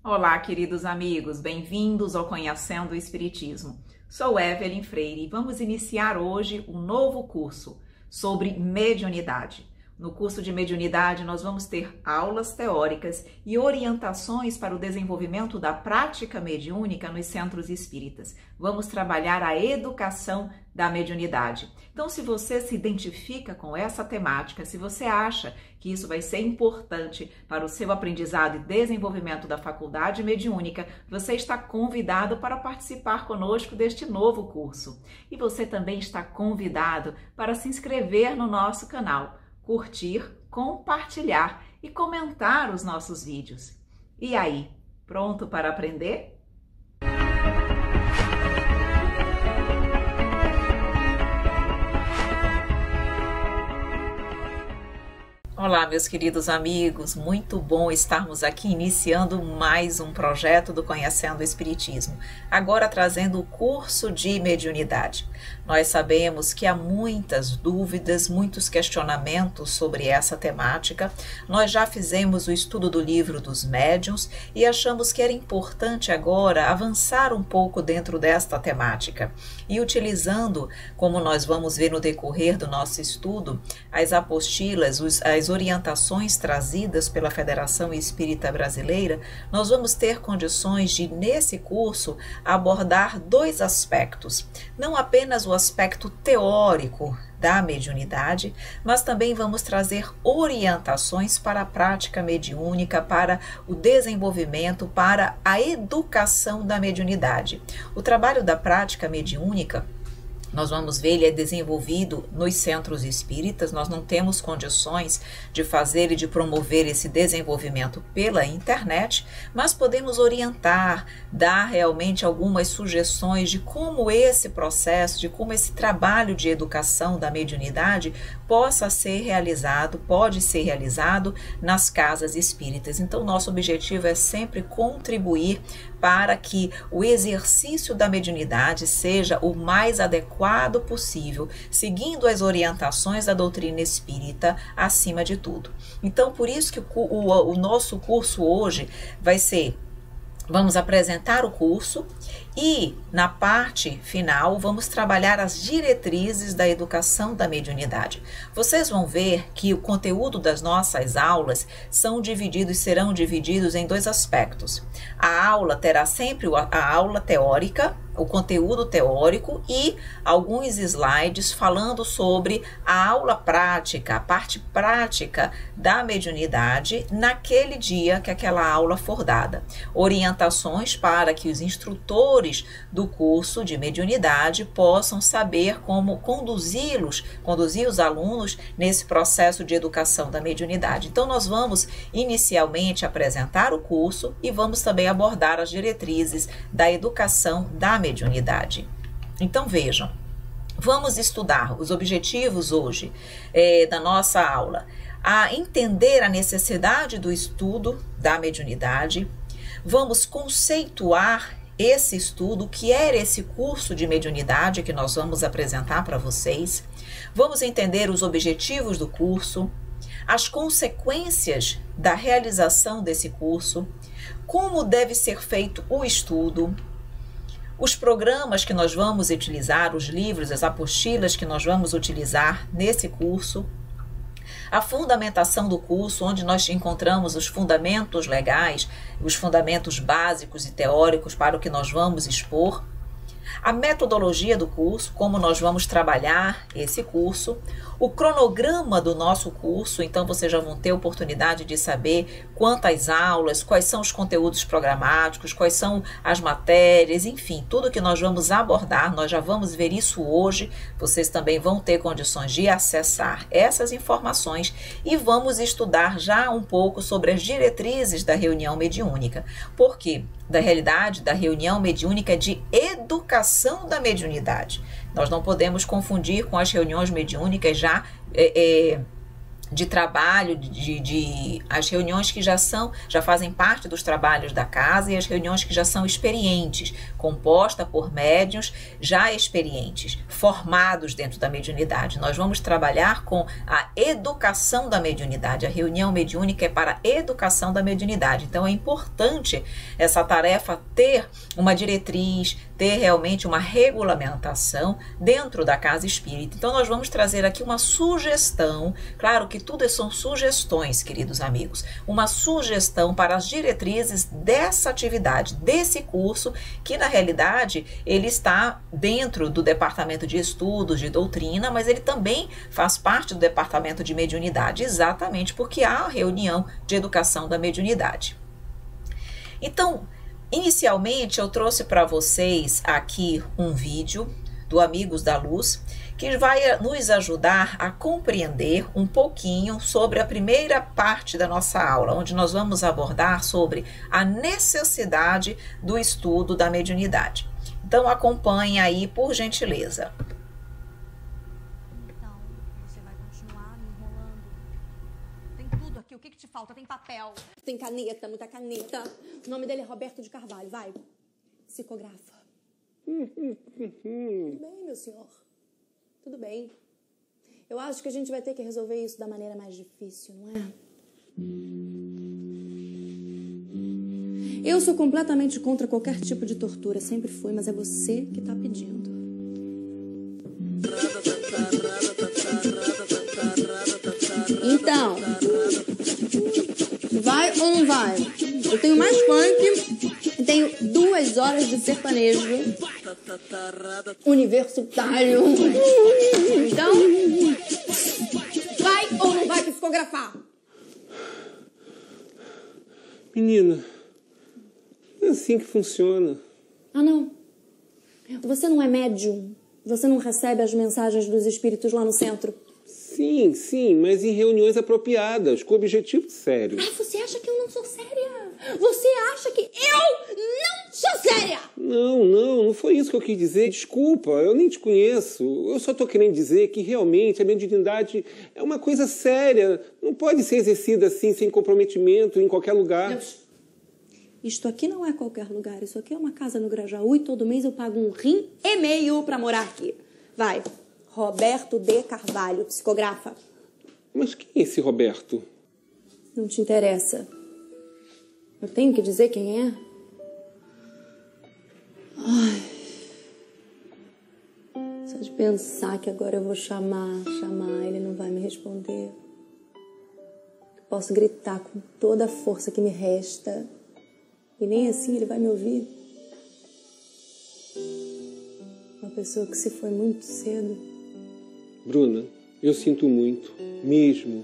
Olá, queridos amigos, bem-vindos ao Conhecendo o Espiritismo. Sou Evelyn Freire e vamos iniciar hoje um novo curso sobre mediunidade. No curso de mediunidade, nós vamos ter aulas teóricas e orientações para o desenvolvimento da prática mediúnica nos centros espíritas. Vamos trabalhar a educação da mediunidade. Então, se você se identifica com essa temática, se você acha que isso vai ser importante para o seu aprendizado e desenvolvimento da faculdade mediúnica, você está convidado para participar conosco deste novo curso. E você também está convidado para se inscrever no nosso canal, curtir, compartilhar e comentar os nossos vídeos. E aí, pronto para aprender? Olá, meus queridos amigos, muito bom estarmos aqui iniciando mais um projeto do Conhecendo o Espiritismo, agora trazendo o curso de mediunidade. Nós sabemos que há muitas dúvidas, muitos questionamentos sobre essa temática. Nós já fizemos o estudo do livro dos médiuns e achamos que era importante agora avançar um pouco dentro desta temática e utilizando, como nós vamos ver no decorrer do nosso estudo, as apostilas, as orientações trazidas pela Federação Espírita Brasileira, nós vamos ter condições de, nesse curso, abordar dois aspectos. Não apenas o aspecto teórico da mediunidade, mas também vamos trazer orientações para a prática mediúnica, para o desenvolvimento, para a educação da mediunidade. O trabalho da prática mediúnica, nós vamos ver, ele é desenvolvido nos centros espíritas. Nós não temos condições de fazer e de promover esse desenvolvimento pela internet, mas podemos orientar, dar realmente algumas sugestões de como esse processo, de como esse trabalho de educação da mediunidade possa ser realizado, pode ser realizado nas casas espíritas. Então, nosso objetivo é sempre contribuir para que o exercício da mediunidade seja o mais adequado possível, seguindo as orientações da doutrina espírita acima de tudo. Então, por isso que o nosso curso hoje vai ser, vamos apresentar o curso e, na parte final, vamos trabalhar as diretrizes da educação da mediunidade. Vocês vão ver que o conteúdo das nossas aulas serão divididos em dois aspectos. A aula terá sempre a aula teórica, o conteúdo teórico e alguns slides falando sobre a aula prática, a parte prática da mediunidade naquele dia que aquela aula for dada. Orientações para que os instrutores do curso de mediunidade possam saber como conduzir os alunos nesse processo de educação da mediunidade. Então, nós vamos inicialmente apresentar o curso e vamos também abordar as diretrizes da educação da mediunidade. Então, vejam, vamos estudar os objetivos hoje da nossa aula, a entender a necessidade do estudo da mediunidade. Vamos conceituar esse estudo, o que era esse curso de mediunidade que nós vamos apresentar para vocês. Vamos entender os objetivos do curso, as consequências da realização desse curso, como deve ser feito o estudo, os programas que nós vamos utilizar, os livros, as apostilas que nós vamos utilizar nesse curso, a fundamentação do curso, onde nós encontramos os fundamentos legais, os fundamentos básicos e teóricos para o que nós vamos expor, a metodologia do curso, como nós vamos trabalhar esse curso, o cronograma do nosso curso. Então vocês já vão ter oportunidade de saber quantas aulas, quais são os conteúdos programáticos, quais são as matérias, enfim, tudo que nós vamos abordar, nós já vamos ver isso hoje. Vocês também vão ter condições de acessar essas informações e vamos estudar já um pouco sobre as diretrizes da reunião mediúnica. Por quê? Da realidade da reunião mediúnica de educação da mediunidade. Nós não podemos confundir com as reuniões mediúnicas já de trabalho, as reuniões que já fazem parte dos trabalhos da casa e as reuniões que já são experientes, composta por médiuns já experientes, formados dentro da mediunidade. Nós vamos trabalhar com a educação da mediunidade. A reunião mediúnica é para a educação da mediunidade. Então é importante essa tarefa ter uma diretriz, ter realmente uma regulamentação dentro da casa espírita. Então nós vamos trazer aqui uma sugestão, claro que tudo são sugestões, queridos amigos, uma sugestão para as diretrizes dessa atividade, desse curso, que na realidade ele está dentro do departamento de estudos, de doutrina, mas ele também faz parte do departamento de mediunidade, exatamente porque há a reunião de educação da mediunidade. Então, inicialmente eu trouxe para vocês aqui um vídeo do Amigos da Luz, que vai nos ajudar a compreender um pouquinho sobre a primeira parte da nossa aula, onde nós vamos abordar sobre a necessidade do estudo da mediunidade. Então acompanhe aí, por gentileza. Então, você vai continuar me enrolando. Tem tudo aqui, o que te falta? Tem papel. Tem caneta, muita caneta. O nome dele é Roberto de Carvalho, vai. Psicografa. Tudo bem, meu senhor. Tudo bem. Eu acho que a gente vai ter que resolver isso da maneira mais difícil, não é? Eu sou completamente contra qualquer tipo de tortura, sempre fui, mas é você que tá pedindo. Então, vai ou não vai? Eu tenho mais funk, tenho 2 horas de sertanejo universitário. Então, vai ou não vai psicografar? Menina, é assim que funciona. Ah, não. Você não é médium? Você não recebe as mensagens dos espíritos lá no centro? Sim, sim, mas em reuniões apropriadas, com objetivo sério. Ah, você acha que eu não sou séria? Você acha que eu não sou séria? Não foi isso que eu quis dizer. Desculpa, eu nem te conheço. Eu só tô querendo dizer que realmente a mediunidade é uma coisa séria. Não pode ser exercida assim, sem comprometimento, em qualquer lugar. Não. Isto aqui não é qualquer lugar. Isso aqui é uma casa no Grajaú e todo mês eu pago 1,5 rim pra morar aqui. Vai. Roberto de Carvalho, psicografa. Mas quem é esse Roberto? Não te interessa. Eu tenho que dizer quem é? Ai. Só de pensar que agora eu vou chamar, ele não vai me responder. Posso gritar com toda a força que me resta e nem assim ele vai me ouvir. Uma pessoa que se foi muito cedo. Bruna, eu sinto muito, mesmo.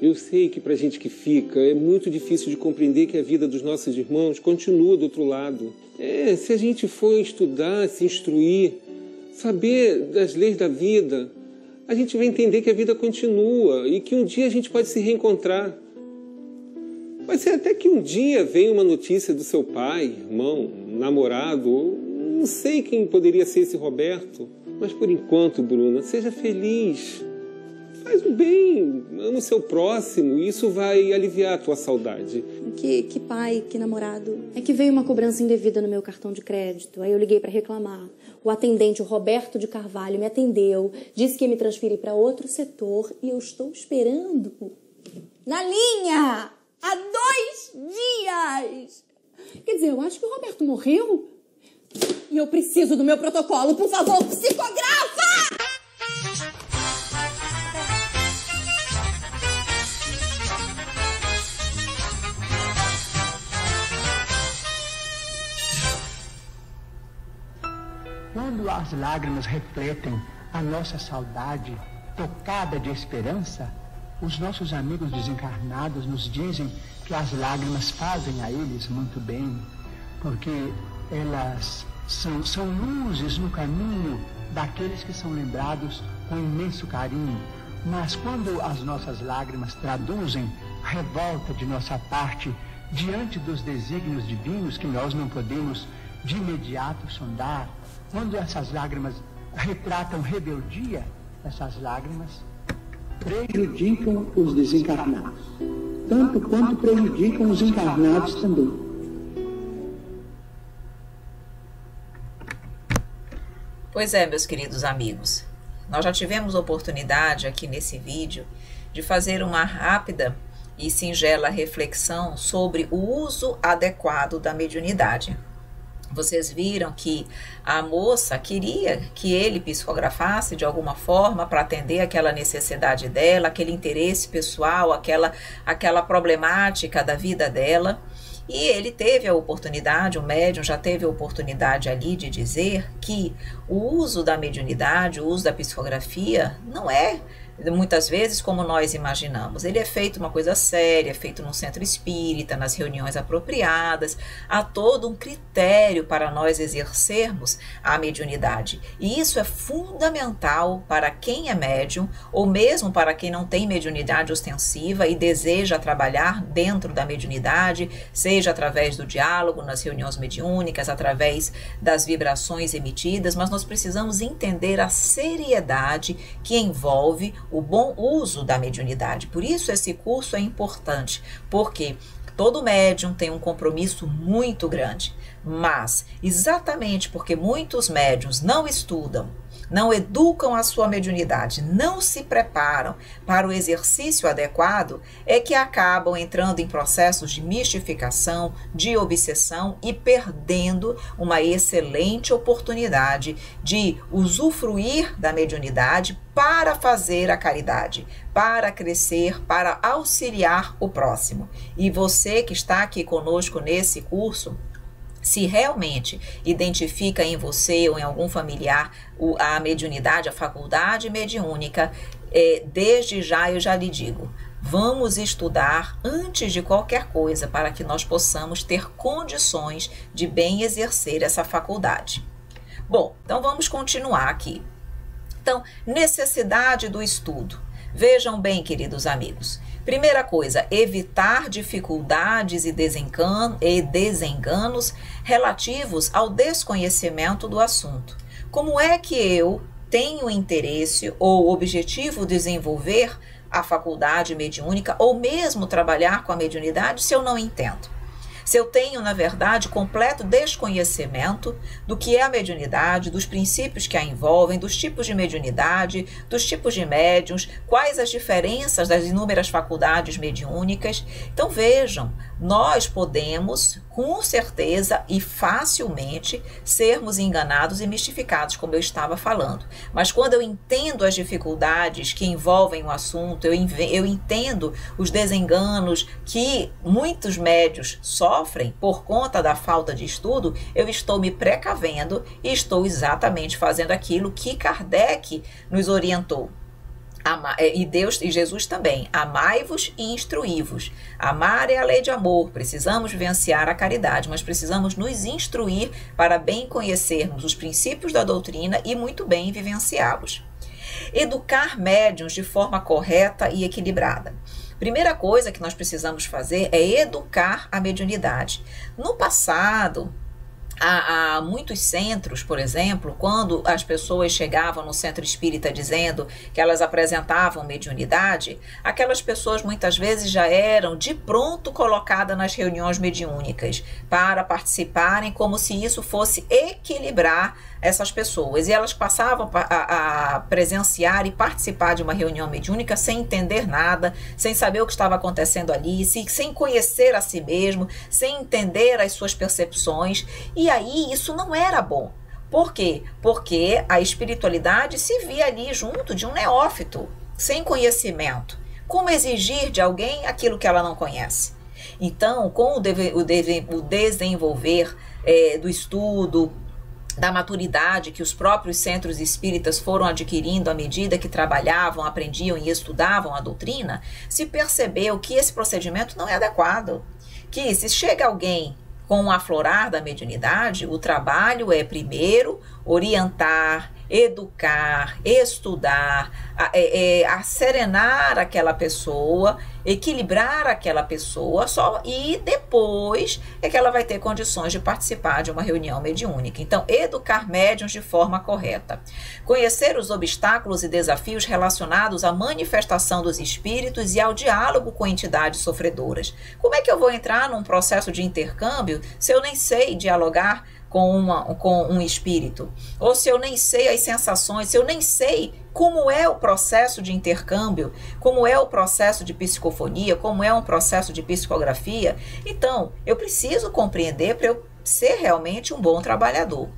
Eu sei que pra gente que fica é muito difícil de compreender que a vida dos nossos irmãos continua do outro lado. Se a gente for estudar, se instruir, saber das leis da vida, a gente vai entender que a vida continua e que um dia a gente pode se reencontrar. Pode ser até que um dia venha uma notícia do seu pai, irmão, namorado, não sei quem poderia ser esse Roberto. Mas por enquanto, Bruna, seja feliz. Faz o bem, ama o seu próximo, e isso vai aliviar a tua saudade. Que pai, que namorado. É que veio uma cobrança indevida no meu cartão de crédito. Aí eu liguei para reclamar. O atendente, o Roberto de Carvalho, me atendeu, disse que ia me transferir para outro setor e eu estou esperando na linha há 2 dias. Quer dizer, eu acho que o Roberto morreu. E eu preciso do meu protocolo. Por favor, psicografa! Quando as lágrimas refletem a nossa saudade tocada de esperança, os nossos amigos desencarnados nos dizem que as lágrimas fazem a eles muito bem, porque elas são luzes no caminho daqueles que são lembrados com imenso carinho. Mas quando as nossas lágrimas traduzem revolta de nossa parte diante dos desígnios divinos que nós não podemos de imediato sondar, quando essas lágrimas retratam rebeldia, essas lágrimas prejudicam os desencarnados, tanto quanto prejudicam os encarnados também. Pois é, meus queridos amigos, nós já tivemos oportunidade aqui nesse vídeo de fazer uma rápida e singela reflexão sobre o uso adequado da mediunidade. Vocês viram que a moça queria que ele psicografasse de alguma forma para atender aquela necessidade dela, aquele interesse pessoal, aquela problemática da vida dela. E ele teve a oportunidade, o médium já teve a oportunidade ali de dizer que o uso da mediunidade, o uso da psicografia, não é muitas vezes como nós imaginamos. Ele é feito uma coisa séria, é feito num centro espírita, nas reuniões apropriadas, há todo um critério para nós exercermos a mediunidade. E isso é fundamental para quem é médium, ou mesmo para quem não tem mediunidade ostensiva e deseja trabalhar dentro da mediunidade, seja através do diálogo, nas reuniões mediúnicas, através das vibrações emitidas, mas nós precisamos entender a seriedade que envolve o bom uso da mediunidade. Por isso esse curso é importante, porque todo médium tem um compromisso muito grande, mas exatamente porque muitos médiuns não estudam, não educam a sua mediunidade, não se preparam para o exercício adequado, é que acabam entrando em processos de mistificação, de obsessão e perdendo uma excelente oportunidade de usufruir da mediunidade para fazer a caridade, para crescer, para auxiliar o próximo. E você que está aqui conosco nesse curso, se realmente identifica em você ou em algum familiar a mediunidade, a faculdade mediúnica, desde já eu já lhe digo, vamos estudar antes de qualquer coisa para que nós possamos ter condições de bem exercer essa faculdade. Bom, então vamos continuar aqui. Então, necessidade do estudo. Vejam bem, queridos amigos. Primeira coisa, evitar dificuldades e desenganos relativos ao desconhecimento do assunto. Como é que eu tenho interesse ou objetivo de desenvolver a faculdade mediúnica ou mesmo trabalhar com a mediunidade se eu não entendo? Se eu tenho, na verdade, completo desconhecimento do que é a mediunidade, dos princípios que a envolvem, dos tipos de mediunidade, dos tipos de médiuns, quais as diferenças das inúmeras faculdades mediúnicas. Então vejam, nós podemos, com certeza e facilmente, sermos enganados e mistificados, como eu estava falando. Mas quando eu entendo as dificuldades que envolvem o assunto, eu entendo os desenganos que muitos médiuns sofrem por conta da falta de estudo, eu estou me precavendo e estou exatamente fazendo aquilo que Kardec nos orientou. E Deus e Jesus também, amai-vos e instruí-vos. Amar é a lei de amor, precisamos vivenciar a caridade, mas precisamos nos instruir para bem conhecermos os princípios da doutrina e muito bem vivenciá-los. Educar médiuns de forma correta e equilibrada. Primeira coisa que nós precisamos fazer é educar a mediunidade. No passado, há muitos centros, por exemplo, quando as pessoas chegavam no centro espírita dizendo que elas apresentavam mediunidade, aquelas pessoas muitas vezes já eram de pronto colocadas nas reuniões mediúnicas para participarem, como se isso fosse equilibrar essas pessoas. E elas passavam a presenciar e participar de uma reunião mediúnica sem entender nada, sem saber o que estava acontecendo ali, sem conhecer a si mesmo, sem entender as suas percepções. E aí isso não era bom. Por quê? Porque a espiritualidade se via ali junto de um neófito, sem conhecimento. Como exigir de alguém aquilo que ela não conhece? Então, com o desenvolver do estudo, da maturidade que os próprios centros espíritas foram adquirindo à medida que trabalhavam, aprendiam e estudavam a doutrina, se percebeu que esse procedimento não é adequado. Que se chega alguém com um aflorar da mediunidade, o trabalho é primeiro orientar, educar, estudar, serenar aquela pessoa, equilibrar aquela pessoa e depois é que ela vai ter condições de participar de uma reunião mediúnica. Então, educar médiuns de forma correta. Conhecer os obstáculos e desafios relacionados à manifestação dos espíritos e ao diálogo com entidades sofredoras. Como é que eu vou entrar num processo de intercâmbio se eu nem sei dialogar com um espírito? Ou se eu nem sei as sensações, se eu nem sei como é o processo de intercâmbio, como é o processo de psicofonia, como é um processo de psicografia? Então, eu preciso compreender para eu ser realmente um bom trabalhador.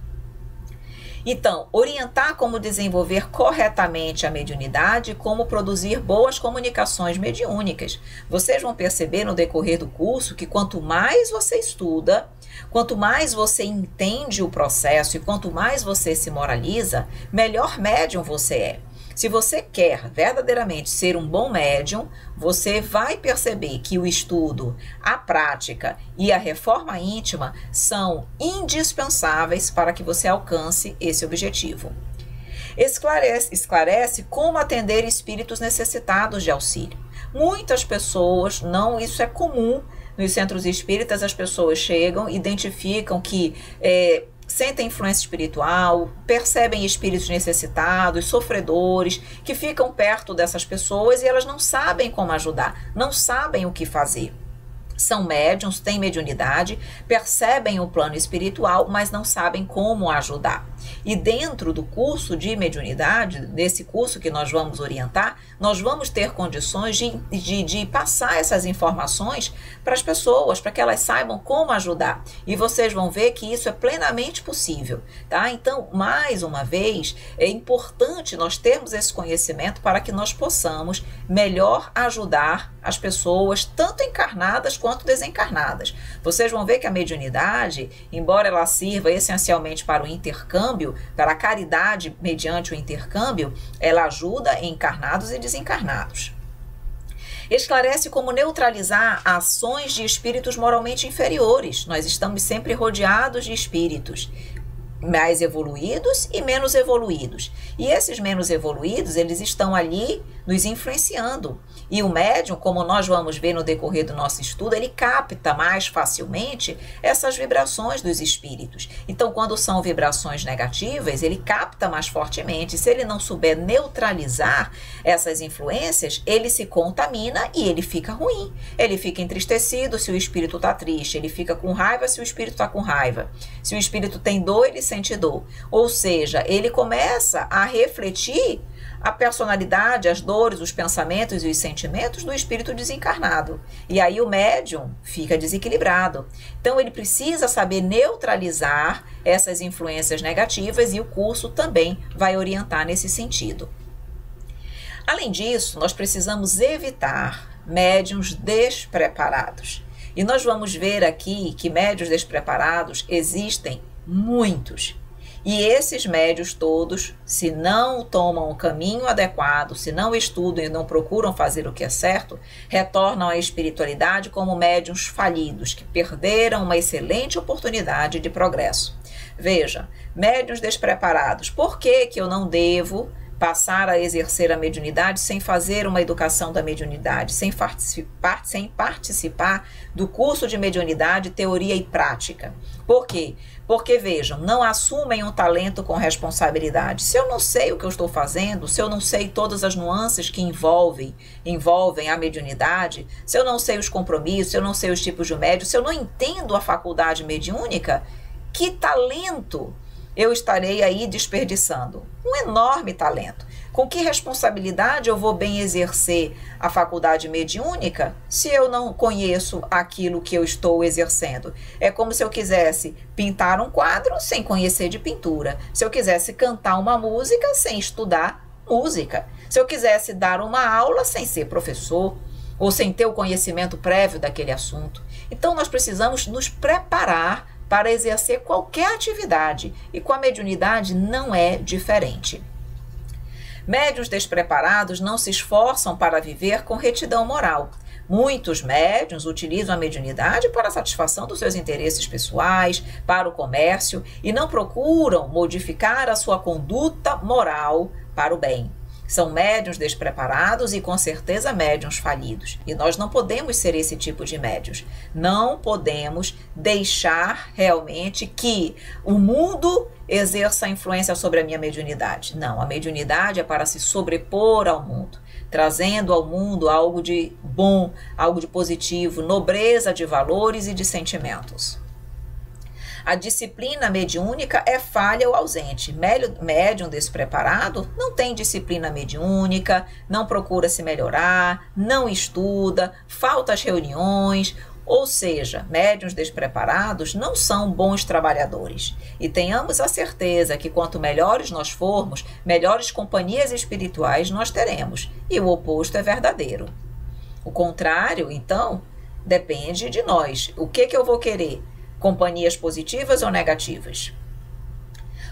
Então, orientar como desenvolver corretamente a mediunidade e como produzir boas comunicações mediúnicas. Vocês vão perceber no decorrer do curso que quanto mais você estuda, quanto mais você entende o processo e quanto mais você se moraliza, melhor médium você é. Se você quer verdadeiramente ser um bom médium, você vai perceber que o estudo, a prática e a reforma íntima são indispensáveis para que você alcance esse objetivo. Esclarece como atender espíritos necessitados de auxílio. Muitas pessoas, isso é comum nos centros espíritas, as pessoas chegam, identificam que sentem influência espiritual, percebem espíritos necessitados, sofredores, que ficam perto dessas pessoas e elas não sabem como ajudar, não sabem o que fazer. São médiuns, têm mediunidade, percebem o plano espiritual, mas não sabem como ajudar. E dentro do curso de mediunidade, desse curso que nós vamos orientar, nós vamos ter condições de passar essas informações para as pessoas, para que elas saibam como ajudar. E vocês vão ver que isso é plenamente possível, tá? Então, mais uma vez, é importante nós termos esse conhecimento para que nós possamos melhor ajudar as pessoas, tanto encarnadas quanto desencarnadas. Vocês vão ver que a mediunidade, embora ela sirva essencialmente para o intercâmbio, para a caridade mediante o intercâmbio, ela ajuda encarnados e desencarnados. Esclarece como neutralizar ações de espíritos moralmente inferiores. Nós estamos sempre rodeados de espíritos mais evoluídos e menos evoluídos. E esses menos evoluídos, eles estão ali nos influenciando. E o médium, como nós vamos ver no decorrer do nosso estudo, ele capta mais facilmente essas vibrações dos espíritos. Então, quando são vibrações negativas, ele capta mais fortemente. Se ele não souber neutralizar essas influências, ele se contamina e ele fica ruim. Ele fica entristecido se o espírito está triste, ele fica com raiva se o espírito está com raiva. Se o espírito tem dor, ele sente dor. Ou seja, ele começa a refletir a personalidade, as dores, os pensamentos e os sentimentos do espírito desencarnado. E aí o médium fica desequilibrado. Então ele precisa saber neutralizar essas influências negativas e o curso também vai orientar nesse sentido. Além disso, nós precisamos evitar médiuns despreparados. E nós vamos ver aqui que médiuns despreparados existem muitos. E esses médiuns todos, se não tomam o caminho adequado, se não estudam e não procuram fazer o que é certo, retornam à espiritualidade como médiuns falidos, que perderam uma excelente oportunidade de progresso. Veja, médiuns despreparados, por que eu não devo passar a exercer a mediunidade sem fazer uma educação da mediunidade, sem participar do curso de mediunidade, teoria e prática? Por quê? Porque, vejam, não assumem um talento com responsabilidade. Se eu não sei o que eu estou fazendo, se eu não sei todas as nuances que envolvem a mediunidade, se eu não sei os compromissos, se eu não sei os tipos de médium, se eu não entendo a faculdade mediúnica, que talento eu estarei aí desperdiçando? Um enorme talento. Com que responsabilidade eu vou bem exercer a faculdade mediúnica se eu não conheço aquilo que eu estou exercendo? É como se eu quisesse pintar um quadro sem conhecer de pintura. Se eu quisesse cantar uma música sem estudar música. Se eu quisesse dar uma aula sem ser professor ou sem ter o conhecimento prévio daquele assunto. Então nós precisamos nos preparar para exercer qualquer atividade, e com a mediunidade não é diferente. Médiuns despreparados não se esforçam para viver com retidão moral, Muitos médiuns utilizam a mediunidade para a satisfação dos seus interesses pessoais, para o comércio, e não procuram modificar a sua conduta moral para o bem. São médiuns despreparados e, com certeza, médiuns falidos. E nós não podemos ser esse tipo de médiuns. Não podemos deixar realmente que o mundo exerça influência sobre a minha mediunidade. Não, a mediunidade é para se sobrepor ao mundo, trazendo ao mundo algo de bom, algo de positivo, nobreza de valores e de sentimentos. A disciplina mediúnica é falha ou ausente. Médium despreparado não tem disciplina mediúnica, não procura se melhorar, não estuda, falta as reuniões. Ou seja, médiuns despreparados não são bons trabalhadores. E tenhamos a certeza que quanto melhores nós formos, melhores companhias espirituais nós teremos. E o oposto é verdadeiro. O contrário, então, depende de nós. O que eu vou querer? Companhias positivas ou negativas?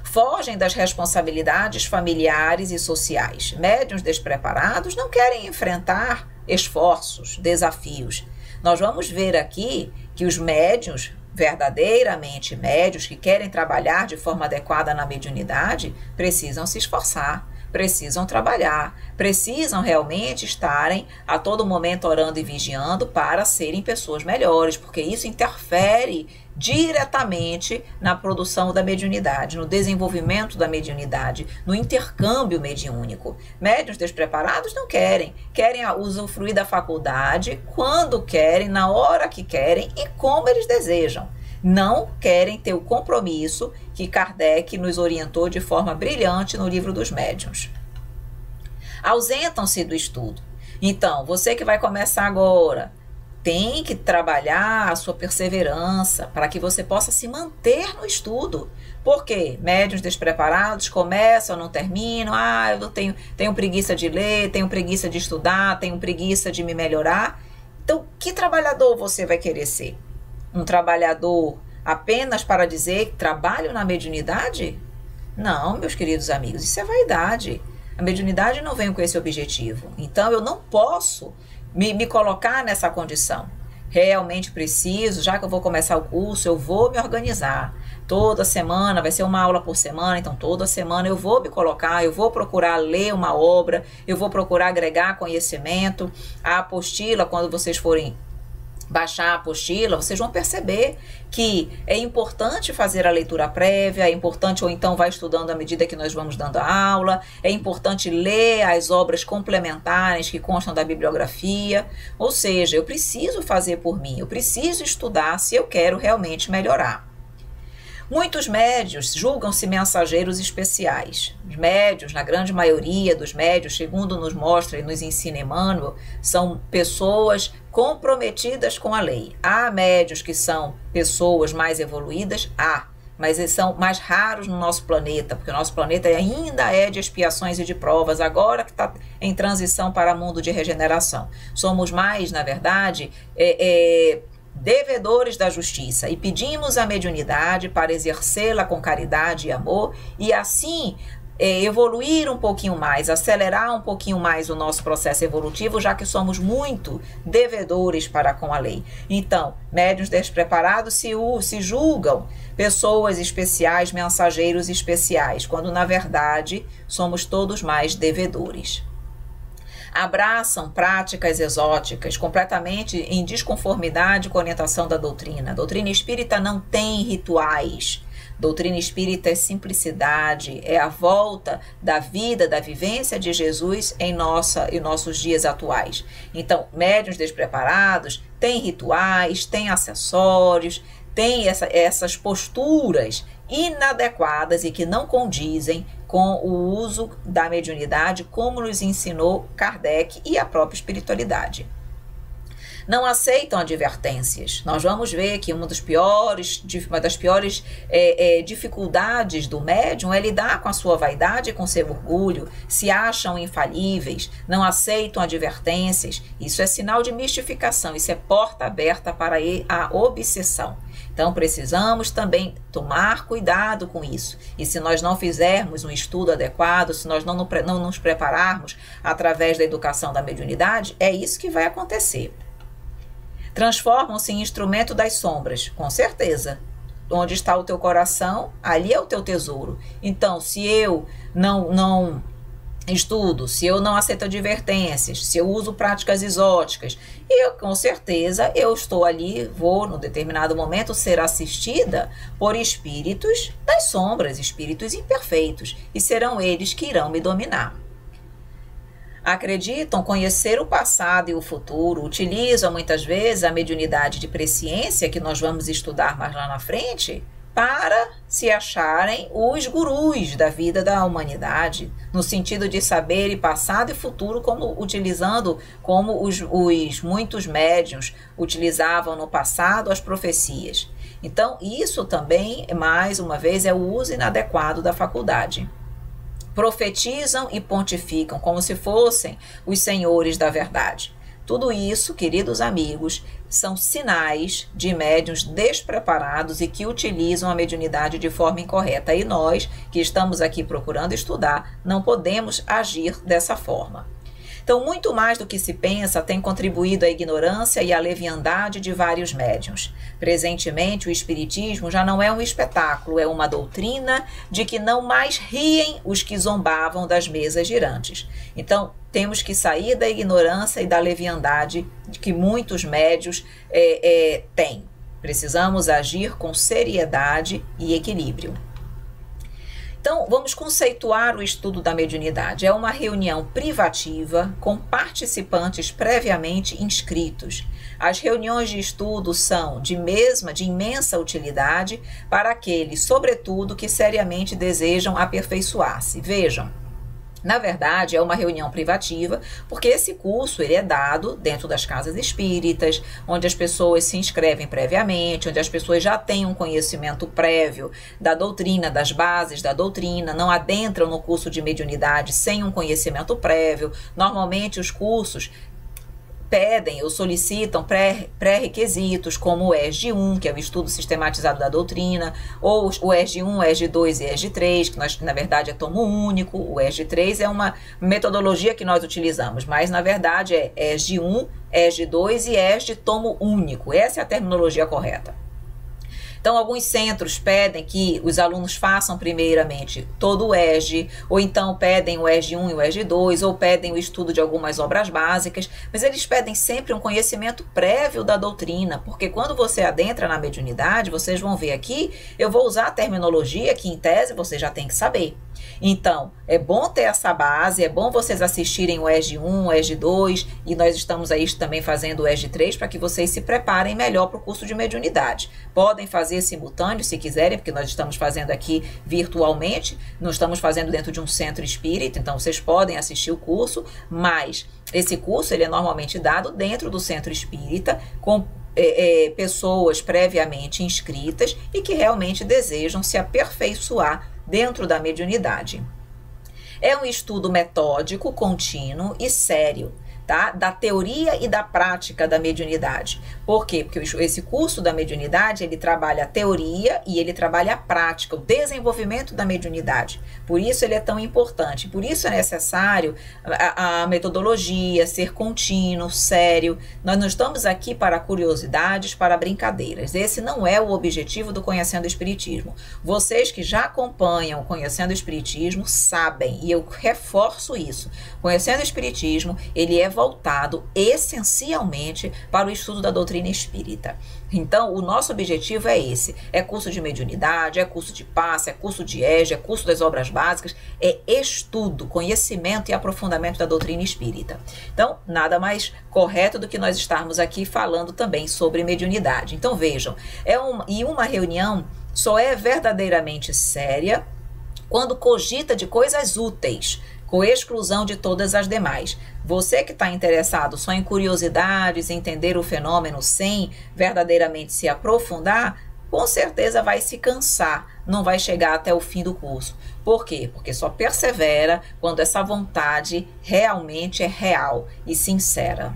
Fogem das responsabilidades familiares e sociais. Médiuns despreparados não querem enfrentar esforços, desafios. Nós vamos ver aqui que os médiuns, verdadeiramente médiuns, que querem trabalhar de forma adequada na mediunidade, precisam se esforçar, precisam trabalhar, precisam realmente estarem a todo momento orando e vigiando para serem pessoas melhores, porque isso interfere diretamente na produção da mediunidade, no desenvolvimento da mediunidade, no intercâmbio mediúnico. Médiuns despreparados não querem usufruir da faculdade quando querem, na hora que querem e como eles desejam. Não querem ter o compromisso que Kardec nos orientou de forma brilhante no Livro dos Médiuns. Ausentam-se do estudo. Então, você que vai começar agora, tem que trabalhar a sua perseverança para que você possa se manter no estudo. Porque médiuns despreparados começam, não terminam. Eu tenho preguiça de ler, tenho preguiça de estudar, tenho preguiça de me melhorar. Então, que trabalhador você vai querer ser? Um trabalhador apenas para dizer que trabalho na mediunidade? Não, meus queridos amigos, isso é vaidade. A mediunidade não vem com esse objetivo. Então, eu não posso me colocar nessa condição. Realmente preciso, já que eu vou começar o curso, eu vou me organizar. Toda semana, vai ser uma aula por semana, então toda semana eu vou me colocar, eu vou procurar ler uma obra, eu vou procurar agregar conhecimento. A apostila, quando vocês forem baixar a apostila, vocês vão perceber que é importante fazer a leitura prévia, é importante, ou então vai estudando à medida que nós vamos dando a aula, é importante ler as obras complementares que constam da bibliografia, ou seja, eu preciso fazer por mim, eu preciso estudar se eu quero realmente melhorar. Muitos médiuns julgam-se mensageiros especiais. Os médiuns, na grande maioria dos médiuns, segundo nos mostra e nos ensina Emmanuel, são pessoas comprometidas com a lei. Há médiuns que são pessoas mais evoluídas? Há, mas eles são mais raros no nosso planeta, porque o nosso planeta ainda é de expiações e de provas, agora que está em transição para o mundo de regeneração. Somos mais, na verdade, devedores da justiça, e pedimos a mediunidade para exercê-la com caridade e amor e assim evoluir um pouquinho mais, acelerar um pouquinho mais o nosso processo evolutivo, já que somos muito devedores para com a lei. Então, médiuns despreparados se julgam pessoas especiais, mensageiros especiais, quando na verdade somos todos mais devedores. Abraçam práticas exóticas, completamente em desconformidade com a orientação da doutrina. A doutrina espírita não tem rituais. Doutrina espírita é simplicidade, é a volta da vida, da vivência de Jesus em nossos dias atuais. Então, médiuns despreparados têm rituais, têm acessórios, têm essas posturas inadequadas e que não condizem com o uso da mediunidade, como nos ensinou Kardec e a própria espiritualidade. Não aceitam advertências. Nós vamos ver que uma das piores dificuldades do médium é lidar com a sua vaidade e com seu orgulho, se acham infalíveis, não aceitam advertências. Isso é sinal de mistificação, isso é porta aberta para a obsessão. Então, precisamos também tomar cuidado com isso. E se nós não fizermos um estudo adequado, se nós não nos prepararmos através da educação da mediunidade, é isso que vai acontecer. Transformam-se em instrumento das sombras, com certeza. Onde está o teu coração, ali é o teu tesouro. Então, se eu não estudo, se eu não aceito advertências, se eu uso práticas exóticas, com certeza eu estou ali, vou, num determinado momento, ser assistida por espíritos das sombras, espíritos imperfeitos, e serão eles que irão me dominar. Acreditam conhecer o passado e o futuro, utilizam muitas vezes a mediunidade de presciência, que nós vamos estudar mais lá na frente, para se acharem os gurus da vida da humanidade, no sentido de saber passado e futuro, utilizando como os muitos médiuns utilizavam no passado as profecias. Então, isso também, mais uma vez, é o uso inadequado da faculdade. Profetizam e pontificam como se fossem os senhores da verdade. Tudo isso, queridos amigos, são sinais de médiuns despreparados e que utilizam a mediunidade de forma incorreta. E nós, que estamos aqui procurando estudar, não podemos agir dessa forma. Então, muito mais do que se pensa, tem contribuído a ignorância e a leviandade de vários médiuns. Presentemente, o espiritismo já não é um espetáculo, é uma doutrina de que não mais riem os que zombavam das mesas girantes. Então, temos que sair da ignorância e da leviandade que muitos médiuns têm. Precisamos agir com seriedade e equilíbrio. Então, vamos conceituar o estudo da mediunidade. É uma reunião privativa com participantes previamente inscritos. As reuniões de estudo são de imensa utilidade para aqueles, sobretudo, que seriamente desejam aperfeiçoar-se. Vejam, na verdade, é uma reunião privativa, porque esse curso ele é dado dentro das casas espíritas, onde as pessoas se inscrevem previamente, onde as pessoas já têm um conhecimento prévio da doutrina, das bases da doutrina, não adentram no curso de mediunidade sem um conhecimento prévio. Normalmente, os cursos pedem ou solicitam pré-requisitos, como o ESG 1, que é o estudo sistematizado da doutrina, ou o ESG 1, ESG 2 e ESG 3, que na verdade é tomo único. O ESG 3 é uma metodologia que nós utilizamos, mas na verdade é ESG 1, ESG 2 e ESG tomo único. Essa é a terminologia correta. Então, alguns centros pedem que os alunos façam primeiramente todo o ESG, ou então pedem o ESG 1 e o ESG 2, ou pedem o estudo de algumas obras básicas, mas eles pedem sempre um conhecimento prévio da doutrina, porque quando você adentra na mediunidade, vocês vão ver aqui, eu vou usar a terminologia que em tese você já tem que saber. Então, é bom ter essa base, é bom vocês assistirem o ESG 1, o ESG 2, e nós estamos aí também fazendo o ESG 3 para que vocês se preparem melhor para o curso de mediunidade. Podem fazer simultâneo se quiserem, porque nós estamos fazendo aqui virtualmente, não estamos fazendo dentro de um centro espírita, então vocês podem assistir o curso, mas esse curso ele é normalmente dado dentro do centro espírita, com pessoas previamente inscritas e que realmente desejam se aperfeiçoar dentro da mediunidade. É um estudo metódico, contínuo e sério, tá? Da teoria e da prática da mediunidade. Por quê? Porque esse curso da mediunidade, ele trabalha a teoria e ele trabalha a prática, o desenvolvimento da mediunidade. Por isso ele é tão importante, por isso é necessário a metodologia, ser contínuo, sério. Nós não estamos aqui para curiosidades, para brincadeiras. Esse não é o objetivo do Conhecendo o Espiritismo. Vocês que já acompanham o Conhecendo o Espiritismo sabem, e eu reforço isso. Conhecendo o Espiritismo, ele é voltado essencialmente para o estudo da doutrina espírita. Então, o nosso objetivo é esse. É curso de mediunidade, é curso de passe, é curso de ESG, é curso das obras básicas, é estudo, conhecimento e aprofundamento da doutrina espírita. Então, nada mais correto do que nós estarmos aqui falando também sobre mediunidade. Então, vejam, uma reunião só é verdadeiramente séria quando cogita de coisas úteis, com exclusão de todas as demais. Você que está interessado só em curiosidades, entender o fenômeno sem verdadeiramente se aprofundar, com certeza vai se cansar, não vai chegar até o fim do curso. Por quê? Porque só persevera quando essa vontade realmente é real e sincera.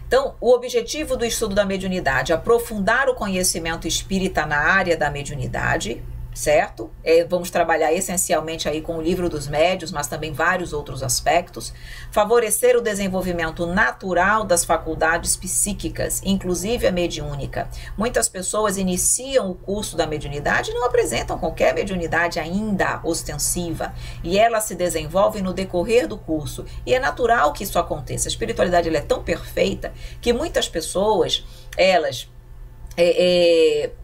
Então, o objetivo do estudo da mediunidade é aprofundar o conhecimento espírita na área da mediunidade, certo? Vamos trabalhar essencialmente aí com o livro dos médiuns, mas também vários outros aspectos. Favorecer o desenvolvimento natural das faculdades psíquicas, inclusive a mediúnica. Muitas pessoas iniciam o curso da mediunidade e não apresentam qualquer mediunidade ainda ostensiva, e elas se desenvolvem no decorrer do curso, e é natural que isso aconteça. A espiritualidade ela é tão perfeita que muitas pessoas, elas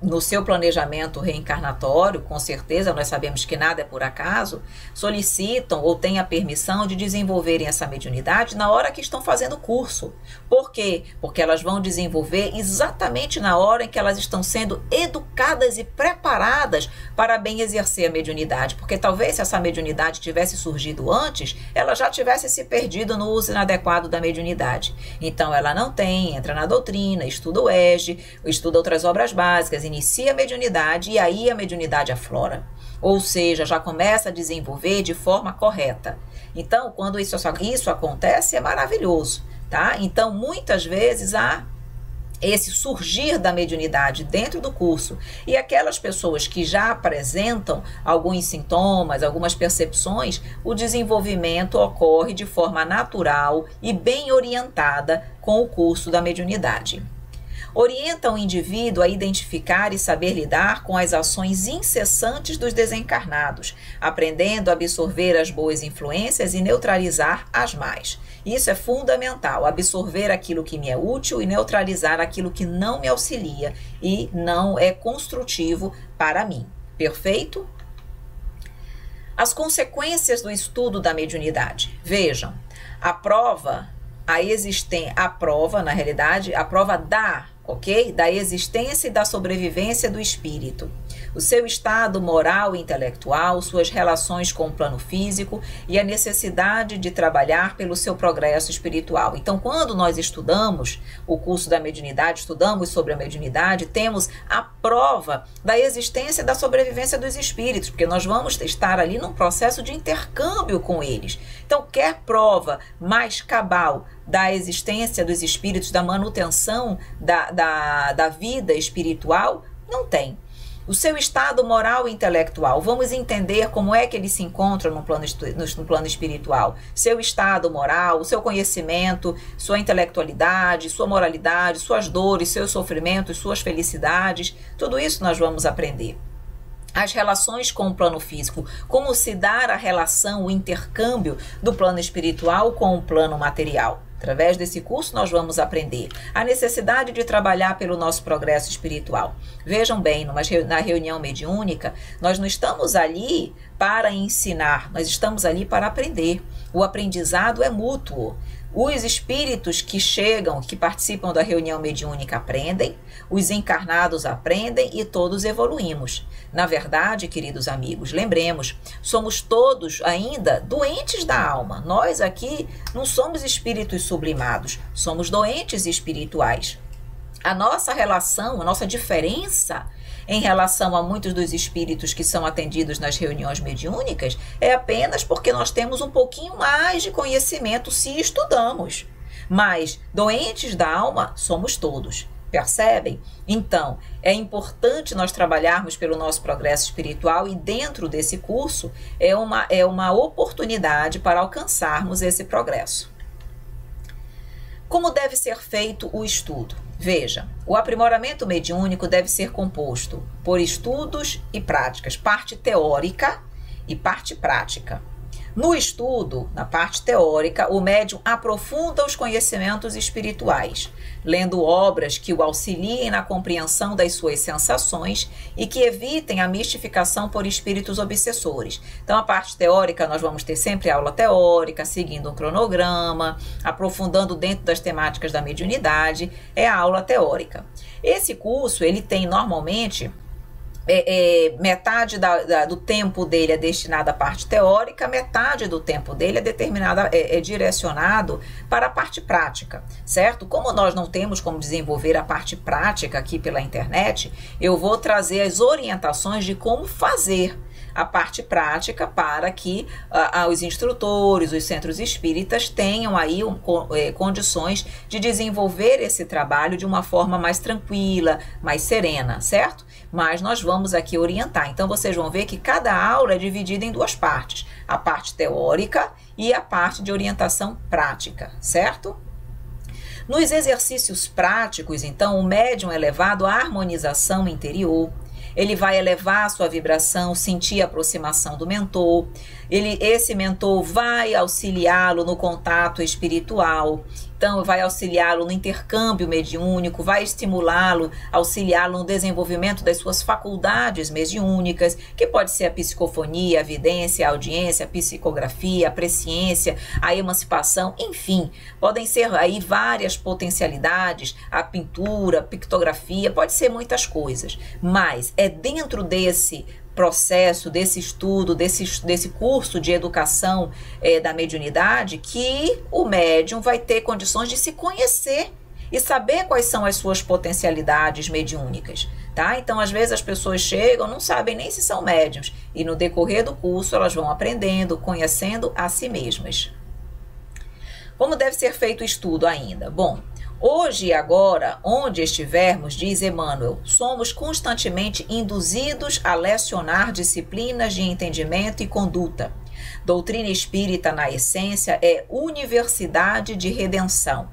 no seu planejamento reencarnatório, com certeza, nós sabemos que nada é por acaso, solicitam ou têm a permissão de desenvolverem essa mediunidade na hora que estão fazendo o curso. Por quê? Porque elas vão desenvolver exatamente na hora em que elas estão sendo educadas e preparadas para bem exercer a mediunidade. Porque talvez se essa mediunidade tivesse surgido antes, ela já tivesse se perdido no uso inadequado da mediunidade. Então ela não tem, entra na doutrina, estuda o EJE, estuda outras obras básicas, inicia a mediunidade e aí a mediunidade aflora. Ou seja, já começa a desenvolver de forma correta. Então, quando isso acontece, é maravilhoso, tá? Então, muitas vezes há esse surgir da mediunidade dentro do curso, e aquelas pessoas que já apresentam alguns sintomas, algumas percepções, o desenvolvimento ocorre de forma natural e bem orientada com o curso da mediunidade. Orienta o indivíduo a identificar e saber lidar com as ações incessantes dos desencarnados, aprendendo a absorver as boas influências e neutralizar as más. Isso é fundamental, absorver aquilo que me é útil e neutralizar aquilo que não me auxilia e não é construtivo para mim. Perfeito? As consequências do estudo da mediunidade. Vejam, a prova da existência e da sobrevivência do espírito, o seu estado moral e intelectual, suas relações com o plano físico e a necessidade de trabalhar pelo seu progresso espiritual. Então, quando nós estudamos o curso da mediunidade, estudamos sobre a mediunidade, temos a prova da existência e da sobrevivência dos espíritos, porque nós vamos estar ali num processo de intercâmbio com eles. Então, quer prova mais cabal da existência dos espíritos, da manutenção da vida espiritual? Não tem. O seu estado moral e intelectual, vamos entender como é que ele se encontra no plano espiritual. Seu estado moral, o seu conhecimento, sua intelectualidade, sua moralidade, suas dores, seus sofrimentos, suas felicidades, tudo isso nós vamos aprender. As relações com o plano físico, como se dar a relação, o intercâmbio do plano espiritual com o plano material. Através desse curso nós vamos aprender a necessidade de trabalhar pelo nosso progresso espiritual. Vejam bem, na reunião mediúnica, nós não estamos ali para ensinar, nós estamos ali para aprender. O aprendizado é mútuo. Os espíritos que chegam, que participam da reunião mediúnica aprendem, os encarnados aprendem e todos evoluímos. Na verdade, queridos amigos, lembremos, somos todos ainda doentes da alma. Nós aqui não somos espíritos sublimados, somos doentes espirituais. A nossa relação, a nossa diferença em relação a muitos dos espíritos que são atendidos nas reuniões mediúnicas é apenas porque nós temos um pouquinho mais de conhecimento se estudamos. Mas doentes da alma somos todos. Percebem? Então, é importante nós trabalharmos pelo nosso progresso espiritual e dentro desse curso é uma oportunidade para alcançarmos esse progresso. Como deve ser feito o estudo? Veja, o aprimoramento mediúnico deve ser composto por estudos e práticas, parte teórica e parte prática. No estudo, na parte teórica, o médium aprofunda os conhecimentos espirituais, lendo obras que o auxiliem na compreensão das suas sensações e que evitem a mistificação por espíritos obsessores. Então, a parte teórica, nós vamos ter sempre aula teórica, seguindo um cronograma, aprofundando dentro das temáticas da mediunidade, é a aula teórica. Esse curso, ele tem normalmente... metade do tempo dele é destinado à parte teórica, metade do tempo dele é direcionado para a parte prática, certo? Como nós não temos como desenvolver a parte prática aqui pela internet, eu vou trazer as orientações de como fazer a parte prática para que os instrutores, os centros espíritas tenham aí condições de desenvolver esse trabalho de uma forma mais tranquila, mais serena, certo? mas nós vamos aqui orientar. Então, vocês vão ver que cada aula é dividida em duas partes, a parte teórica e a parte de orientação prática, certo? Nos exercícios práticos, então, o médium é levado à harmonização interior, ele vai elevar a sua vibração, sentir a aproximação do mentor, esse mentor vai auxiliá-lo no contato espiritual, então vai auxiliá-lo no intercâmbio mediúnico, vai estimulá-lo, auxiliá-lo no desenvolvimento das suas faculdades mediúnicas, que pode ser a psicofonia, a vidência, a audiência, a psicografia, a presciência, a emancipação, enfim, podem ser aí várias potencialidades, a pintura, a pictografia, pode ser muitas coisas, mas é dentro desse processo, desse estudo, desse curso de educação da mediunidade, que o médium vai ter condições de se conhecer e saber quais são as suas potencialidades mediúnicas, tá? Então, às vezes as pessoas chegam, não sabem nem se são médiums, e no decorrer do curso elas vão aprendendo, conhecendo a si mesmas. Como deve ser feito o estudo ainda? Bom, hoje e agora, onde estivermos, diz Emmanuel, somos constantemente induzidos a lecionar disciplinas de entendimento e conduta. Doutrina espírita, na essência, é universidade de redenção.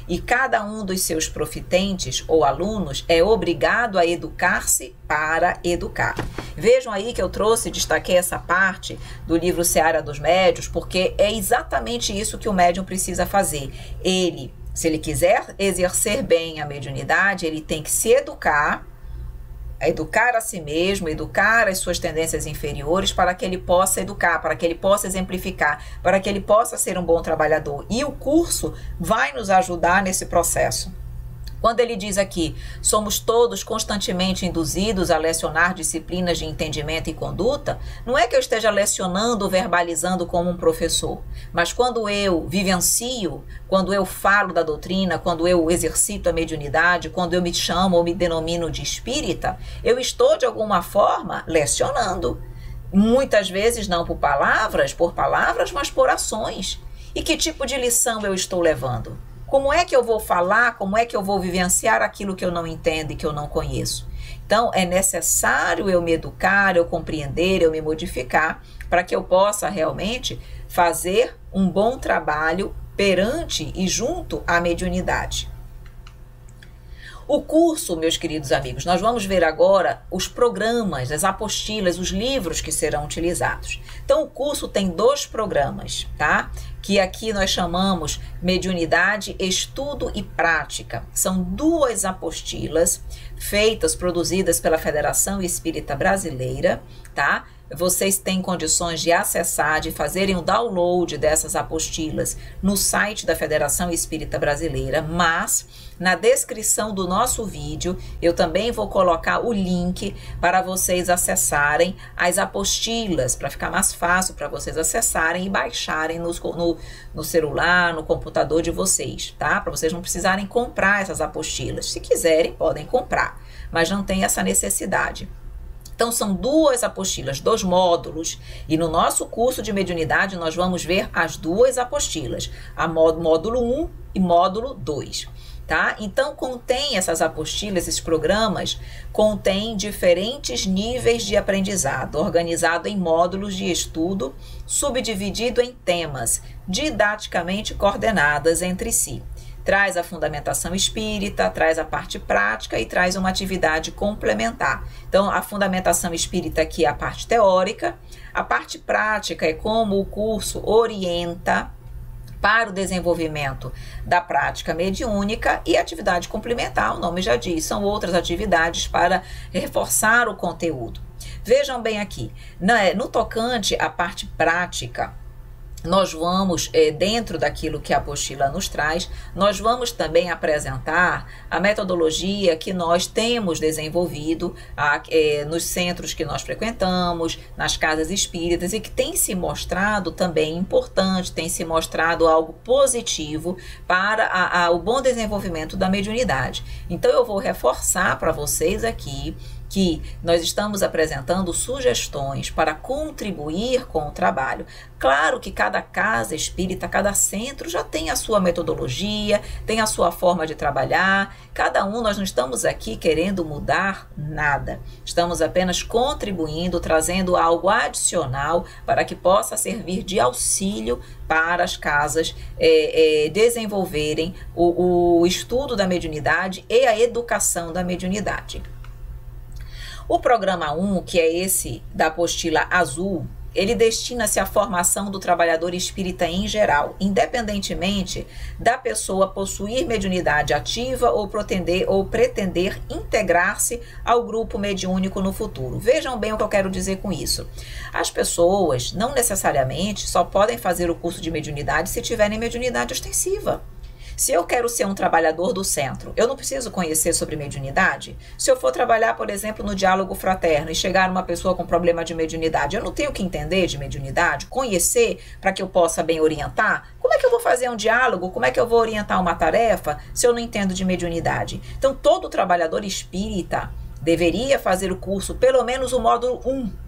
E cada um dos seus profitentes ou alunos é obrigado a educar-se para educar. Vejam aí que eu destaquei essa parte do livro Seara dos Médiuns, porque é exatamente isso que o médium precisa fazer. Se ele quiser exercer bem a mediunidade, ele tem que se educar a si mesmo, educar as suas tendências inferiores para que ele possa educar, para que ele possa exemplificar, para que ele possa ser um bom trabalhador. E o curso vai nos ajudar nesse processo. Quando ele diz aqui, somos todos constantemente induzidos a lecionar disciplinas de entendimento e conduta, não é que eu esteja lecionando, verbalizando como um professor, mas quando eu vivencio, quando eu falo da doutrina, quando eu exercito a mediunidade, quando eu me chamo ou me denomino de espírita, eu estou de alguma forma lecionando. Muitas vezes não por palavras, mas por ações. E que tipo de lição eu estou levando? Como é que eu vou falar, como é que eu vou vivenciar aquilo que eu não entendo e que eu não conheço? Então, é necessário eu me educar, eu compreender, eu me modificar, para que eu possa realmente fazer um bom trabalho perante e junto à mediunidade. O curso, meus queridos amigos, nós vamos ver agora os programas, as apostilas, os livros que serão utilizados. Então, o curso tem 2 programas, tá? Que aqui nós chamamos Mediunidade, Estudo e Prática. São 2 apostilas produzidas pela Federação Espírita Brasileira, tá? Vocês têm condições de acessar, de fazerem o download dessas apostilas no site da Federação Espírita Brasileira, mas na descrição do nosso vídeo eu também vou colocar o link para vocês acessarem as apostilas, para ficar mais fácil para vocês acessarem e baixarem no celular, no computador de vocês, tá? Para vocês não precisarem comprar essas apostilas. Se quiserem, podem comprar, mas não tem essa necessidade. Então, são 2 apostilas, 2 módulos, e no nosso curso de mediunidade nós vamos ver as 2 apostilas, a módulo 1 e módulo 2, tá? Então, contém essas apostilas, esses programas, contém diferentes níveis de aprendizado, organizado em módulos de estudo, subdividido em temas, didaticamente coordenadas entre si. Traz a fundamentação espírita, traz a parte prática e traz uma atividade complementar. Então, a fundamentação espírita aqui é a parte teórica, a parte prática é como o curso orienta para o desenvolvimento da prática mediúnica, e atividade complementar, o nome já diz, são outras atividades para reforçar o conteúdo. Vejam bem aqui, no tocante à parte prática, nós vamos, dentro daquilo que a apostila nos traz, nós vamos também apresentar a metodologia que nós temos desenvolvido nos centros que nós frequentamos, nas casas espíritas, e que tem se mostrado também importante, tem se mostrado algo positivo para o bom desenvolvimento da mediunidade. Então, eu vou reforçar para vocês aqui que nós estamos apresentando sugestões para contribuir com o trabalho. Claro que cada casa espírita, cada centro já tem a sua metodologia, tem a sua forma de trabalhar. Cada um, nós não estamos aqui querendo mudar nada. Estamos apenas contribuindo, trazendo algo adicional para que possa servir de auxílio para as casas desenvolverem o estudo da mediunidade e a educação da mediunidade. O programa 1, que é esse da apostila azul, ele destina-se à formação do trabalhador espírita em geral, independentemente da pessoa possuir mediunidade ativa ou pretender integrar-se ao grupo mediúnico no futuro. Vejam bem o que eu quero dizer com isso. As pessoas não necessariamente só podem fazer o curso de mediunidade se tiverem mediunidade ostensiva. Se eu quero ser um trabalhador do centro, eu não preciso conhecer sobre mediunidade? Se eu for trabalhar, por exemplo, no diálogo fraterno e chegar uma pessoa com problema de mediunidade, eu não tenho que entender de mediunidade, conhecer para que eu possa bem orientar? Como é que eu vou fazer um diálogo? Como é que eu vou orientar uma tarefa se eu não entendo de mediunidade? Então, todo trabalhador espírita deveria fazer o curso, pelo menos o módulo 1.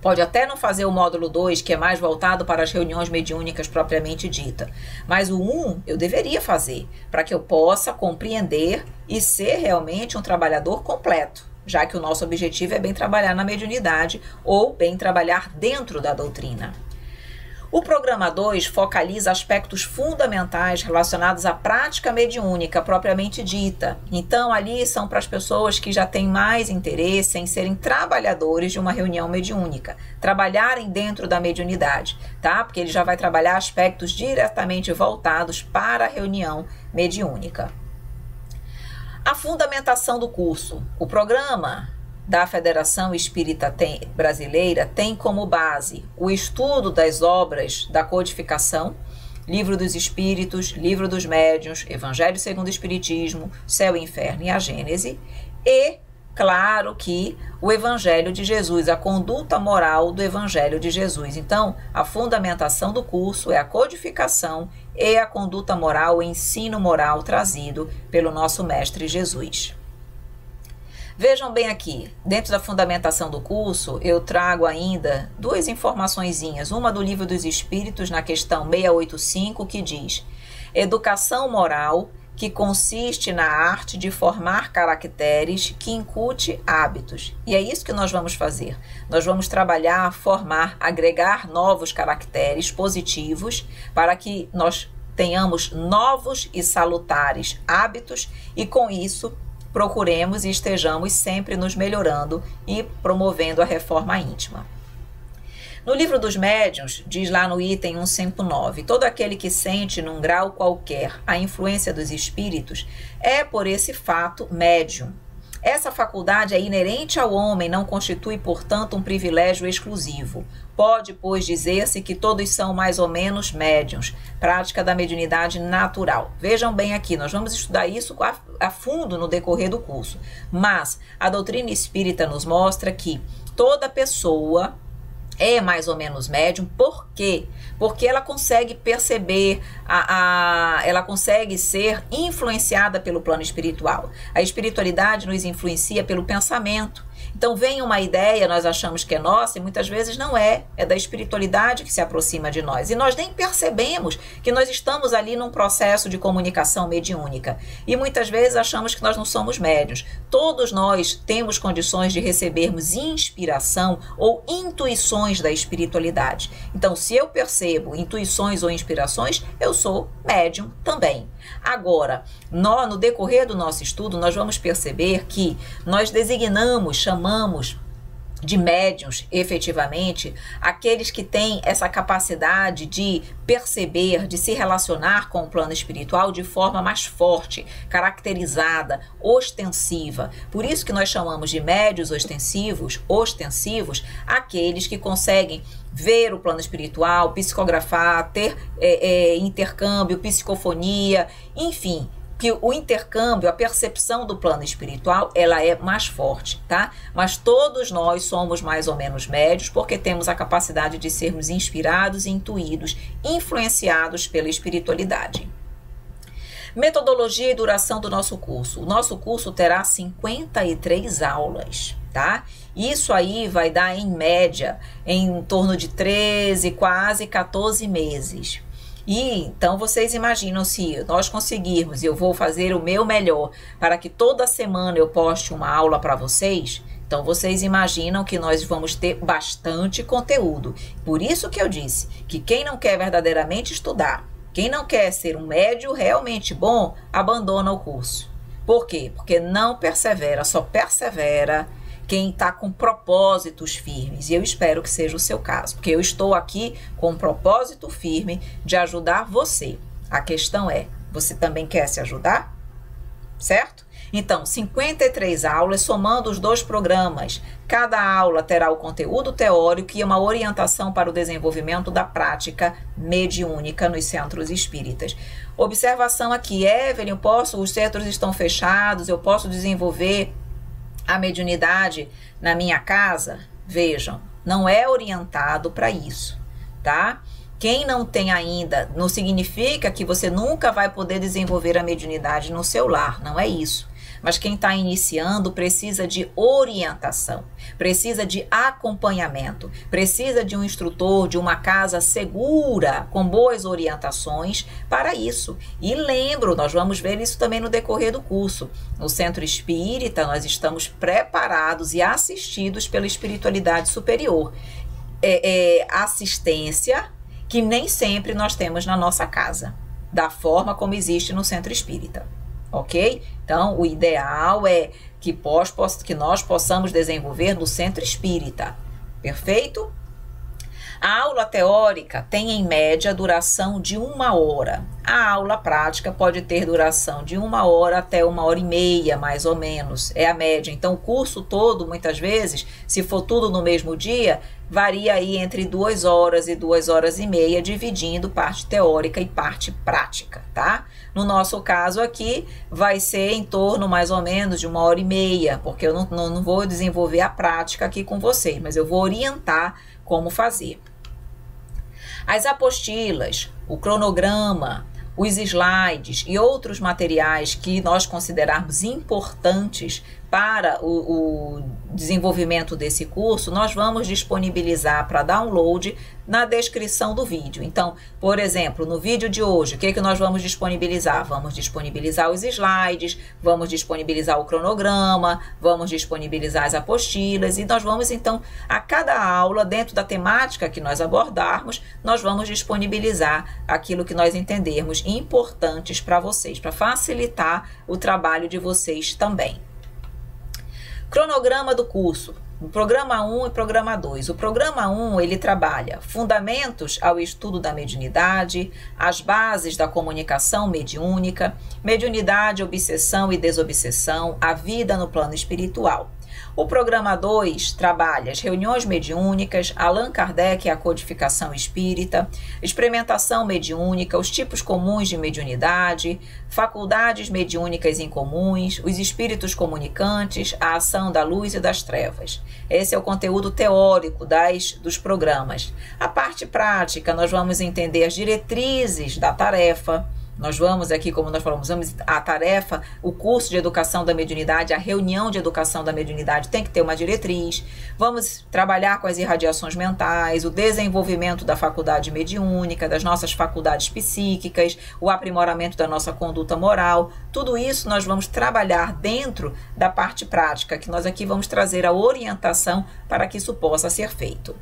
Pode até não fazer o módulo 2, que é mais voltado para as reuniões mediúnicas propriamente dita. Mas o 1 eu deveria fazer, para que eu possa compreender e ser realmente um trabalhador completo, já que o nosso objetivo é bem trabalhar na mediunidade ou bem trabalhar dentro da doutrina. O programa 2 focaliza aspectos fundamentais relacionados à prática mediúnica propriamente dita. Então, ali são para as pessoas que já têm mais interesse em serem trabalhadores de uma reunião mediúnica, trabalharem dentro da mediunidade, tá? Porque ele já vai trabalhar aspectos diretamente voltados para a reunião mediúnica. A fundamentação do curso. O programa da Federação Espírita Brasileira tem como base o estudo das obras da codificação, Livro dos Espíritos, Livro dos Médiuns, Evangelho segundo o Espiritismo, Céu e Inferno e a Gênese, e, claro, que o Evangelho de Jesus, a conduta moral do Evangelho de Jesus. Então, a fundamentação do curso é a codificação e a conduta moral, o ensino moral trazido pelo nosso Mestre Jesus. Vejam bem aqui, dentro da fundamentação do curso, eu trago ainda duas informaçõezinhas. Uma do Livro dos Espíritos, na questão 685, que diz: educação moral, que consiste na arte de formar caracteres que incute hábitos. E é isso que nós vamos fazer. Nós vamos trabalhar, formar, agregar novos caracteres positivos para que nós tenhamos novos e salutares hábitos e, com isso, procuremos e estejamos sempre nos melhorando e promovendo a reforma íntima. No Livro dos Médiuns, diz lá no item 159, todo aquele que sente num grau qualquer a influência dos espíritos é, por esse fato, médium. Essa faculdade é inerente ao homem, não constitui, portanto, um privilégio exclusivo. Pode, pois, dizer-se que todos são mais ou menos médiuns, prática da mediunidade natural. Vejam bem aqui, nós vamos estudar isso a fundo no decorrer do curso. Mas a doutrina espírita nos mostra que toda pessoa é mais ou menos médium. Por quê? Porque ela consegue perceber, ela consegue ser influenciada pelo plano espiritual. A espiritualidade nos influencia pelo pensamento. Então vem uma ideia, nós achamos que é nossa e muitas vezes não é. É da espiritualidade que se aproxima de nós. E nós nem percebemos que nós estamos ali num processo de comunicação mediúnica. E muitas vezes achamos que nós não somos médiuns. Todos nós temos condições de recebermos inspiração ou intuições da espiritualidade. Então, se eu percebo intuições ou inspirações, eu sou médium também. Agora, no decorrer do nosso estudo, nós vamos perceber que nós designamos, chamamos de médiuns, efetivamente, aqueles que têm essa capacidade de perceber, de se relacionar com o plano espiritual de forma mais forte, caracterizada, ostensiva. Por isso que nós chamamos de médiuns ostensivos, aqueles que conseguem ver o plano espiritual, psicografar, ter intercâmbio, psicofonia, enfim, que o intercâmbio, a percepção do plano espiritual, ela é mais forte, tá? Mas todos nós somos mais ou menos médios porque temos a capacidade de sermos inspirados, intuídos, influenciados pela espiritualidade. Metodologia e duração do nosso curso. O nosso curso terá 53 aulas, tá? Isso aí vai dar, em média, em torno de 13, quase 14 meses. E então vocês imaginam, se nós conseguirmos, e eu vou fazer o meu melhor para que toda semana eu poste uma aula para vocês, então vocês imaginam que nós vamos ter bastante conteúdo. Por isso que eu disse que quem não quer verdadeiramente estudar, quem não quer ser um médio realmente bom, abandona o curso. Por quê? Porque não persevera, só persevera quem está com propósitos firmes. E eu espero que seja o seu caso, porque eu estou aqui com um propósito firme de ajudar você. A questão é, você também quer se ajudar? Certo? Então, 53 aulas, somando os 2 programas. Cada aula terá o conteúdo teórico e uma orientação para o desenvolvimento da prática mediúnica nos centros espíritas. Observação aqui, Evelyn, os centros estão fechados, eu posso desenvolver a mediunidade na minha casa? Vejam, não é orientado para isso, tá? Quem não tem ainda, não significa que você nunca vai poder desenvolver a mediunidade no seu lar, não é isso. Mas quem está iniciando precisa de orientação, precisa de acompanhamento, precisa de um instrutor, de uma casa segura, com boas orientações para isso. E lembro, nós vamos ver isso também no decorrer do curso. No Centro Espírita, nós estamos preparados e assistidos pela espiritualidade superior. Assistência que nem sempre nós temos na nossa casa, da forma como existe no Centro Espírita. Ok? Então, o ideal é que nós possamos desenvolver no Centro Espírita. Perfeito? A aula teórica tem, em média, duração de 1 hora. A aula prática pode ter duração de 1 hora até 1h30, mais ou menos. É a média. Então, o curso todo, muitas vezes, se for tudo no mesmo dia, varia aí entre 2 horas e 2 horas e meia, dividindo parte teórica e parte prática, tá? No nosso caso aqui, vai ser em torno mais ou menos de 1h30, porque eu não vou desenvolver a prática aqui com vocês, mas eu vou orientar como fazer. As apostilas, o cronograma, os slides e outros materiais que nós considerarmos importantes para o desenvolvimento desse curso, nós vamos disponibilizar para download na descrição do vídeo. Então, por exemplo, no vídeo de hoje, o que nós vamos disponibilizar? Vamos disponibilizar os slides, vamos disponibilizar o cronograma, vamos disponibilizar as apostilas e nós vamos, então, a cada aula, dentro da temática que nós abordarmos, nós vamos disponibilizar aquilo que nós entendermos importantes para vocês, para facilitar o trabalho de vocês também. Cronograma do curso, o programa 1 e programa 2. O programa 1, ele trabalha fundamentos ao estudo da mediunidade, as bases da comunicação mediúnica, mediunidade, obsessão e desobsessão, a vida no plano espiritual. O programa 2 trabalha as reuniões mediúnicas, Allan Kardec e a codificação espírita, experimentação mediúnica, os tipos comuns de mediunidade, faculdades mediúnicas incomuns, os espíritos comunicantes, a ação da luz e das trevas. Esse é o conteúdo teórico dos programas. A parte prática, nós vamos entender as diretrizes da tarefa. Nós vamos aqui, como nós falamos, a tarefa, o curso de educação da mediunidade, a reunião de educação da mediunidade tem que ter uma diretriz. Vamos trabalhar com as irradiações mentais, o desenvolvimento da faculdade mediúnica, das nossas faculdades psíquicas, o aprimoramento da nossa conduta moral. Tudo isso nós vamos trabalhar dentro da parte prática, que nós aqui vamos trazer a orientação para que isso possa ser feito.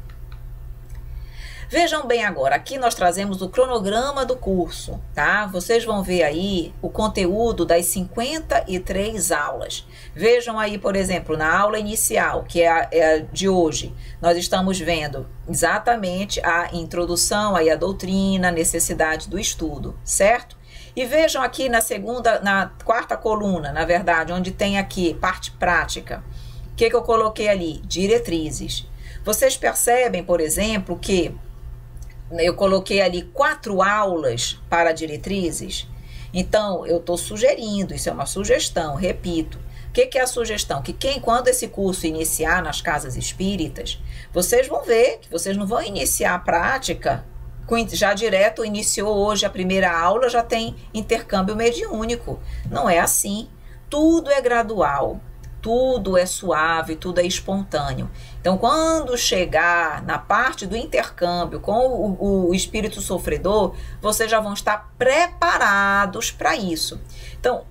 Vejam bem agora, aqui nós trazemos o cronograma do curso, tá? Vocês vão ver aí o conteúdo das 53 aulas. Vejam aí, por exemplo, na aula inicial, que é a de hoje, nós estamos vendo exatamente a introdução aí à doutrina, a necessidade do estudo, certo? E vejam aqui na quarta coluna, na verdade, onde tem aqui parte prática. O que eu coloquei ali? Diretrizes. Vocês percebem, por exemplo, que eu coloquei ali 4 aulas para diretrizes. Então, eu estou sugerindo, isso é uma sugestão, repito. O que é a sugestão? Que quando esse curso iniciar nas casas espíritas, vocês vão ver que vocês não vão iniciar a prática já direto iniciou hoje a primeira aula, já tem intercâmbio mediúnico. Não é assim. Tudo é gradual, tudo é suave, tudo é espontâneo. Então, quando chegar na parte do intercâmbio com o espírito sofredor, vocês já vão estar preparados para isso. Então,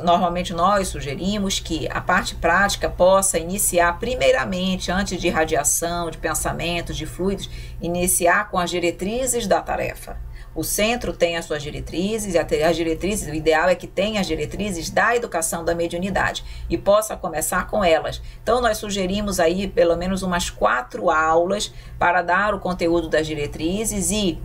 normalmente nós sugerimos que a parte prática possa iniciar primeiramente, antes de radiação, de pensamentos, de fluidos, iniciar com as diretrizes da tarefa. O centro tem as suas diretrizes, e as diretrizes, o ideal é que tenha as diretrizes da educação da mediunidade e possa começar com elas. Então, nós sugerimos aí pelo menos umas 4 aulas para dar o conteúdo das diretrizes, e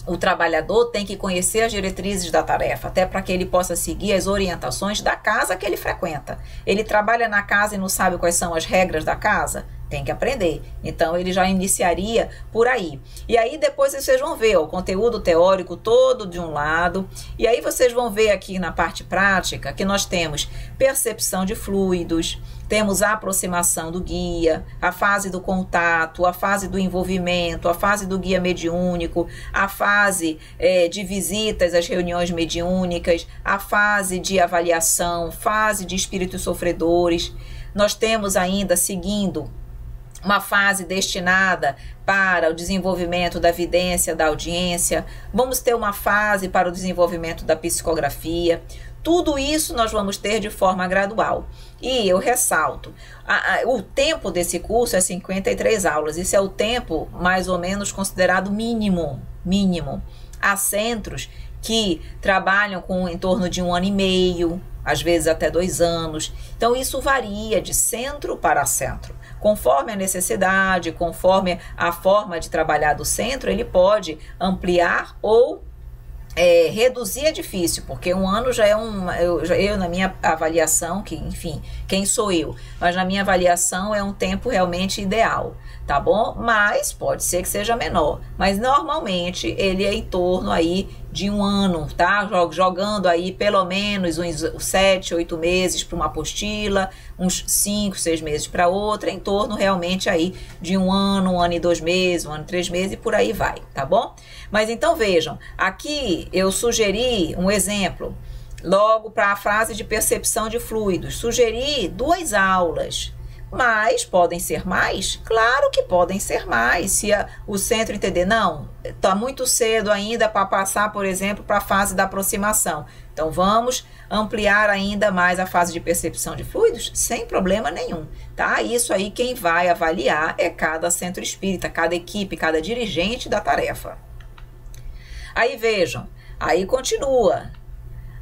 o trabalhador tem que conhecer as diretrizes da tarefa, até para que ele possa seguir as orientações da casa que ele frequenta. Ele trabalha na casa e não sabe quais são as regras da casa? Tem que aprender. Então, ele já iniciaria por aí. E aí, depois vocês vão ver o conteúdo teórico todo de um lado. E aí, vocês vão ver aqui na parte prática que nós temos percepção de fluidos, temos a aproximação do guia, a fase do contato, a fase do envolvimento, a fase do guia mediúnico, a fase de visitas às reuniões mediúnicas, a fase de avaliação, fase de espíritos sofredores. Nós temos ainda, seguindo, uma fase destinada para o desenvolvimento da vidência, da audiência. Vamos ter uma fase para o desenvolvimento da psicografia. Tudo isso nós vamos ter de forma gradual. E eu ressalto, o tempo desse curso é 53 aulas. Isso é o tempo mais ou menos considerado mínimo. Há centros que trabalham com em torno de 1 ano e meio, às vezes até 2 anos. Então, isso varia de centro para centro. Conforme a necessidade, conforme a forma de trabalhar do centro, ele pode ampliar ou reduzir. É difícil, porque 1 ano já é eu na minha avaliação, que enfim, quem sou eu? Mas na minha avaliação é um tempo realmente ideal, tá bom? Mas pode ser que seja menor, mas normalmente ele é em torno aí de 1 ano, tá? Jogando aí pelo menos uns 7, 8 meses para uma apostila, uns 5, 6 meses para outra, em torno realmente aí de 1 ano, 1 ano e 2 meses, 1 ano e 3 meses e por aí vai, tá bom? Mas então vejam, aqui eu sugeri um exemplo, logo para a fase de percepção de fluidos, sugeri 2 aulas. Mas podem ser mais? Claro que podem ser mais. Se o centro entender, não, está muito cedo ainda para passar, por exemplo, para a fase da aproximação. Então, vamos ampliar ainda mais a fase de percepção de fluidos? Sem problema nenhum, tá? Isso aí quem vai avaliar é cada centro espírita, cada equipe, cada dirigente da tarefa. Aí vejam, aí continua.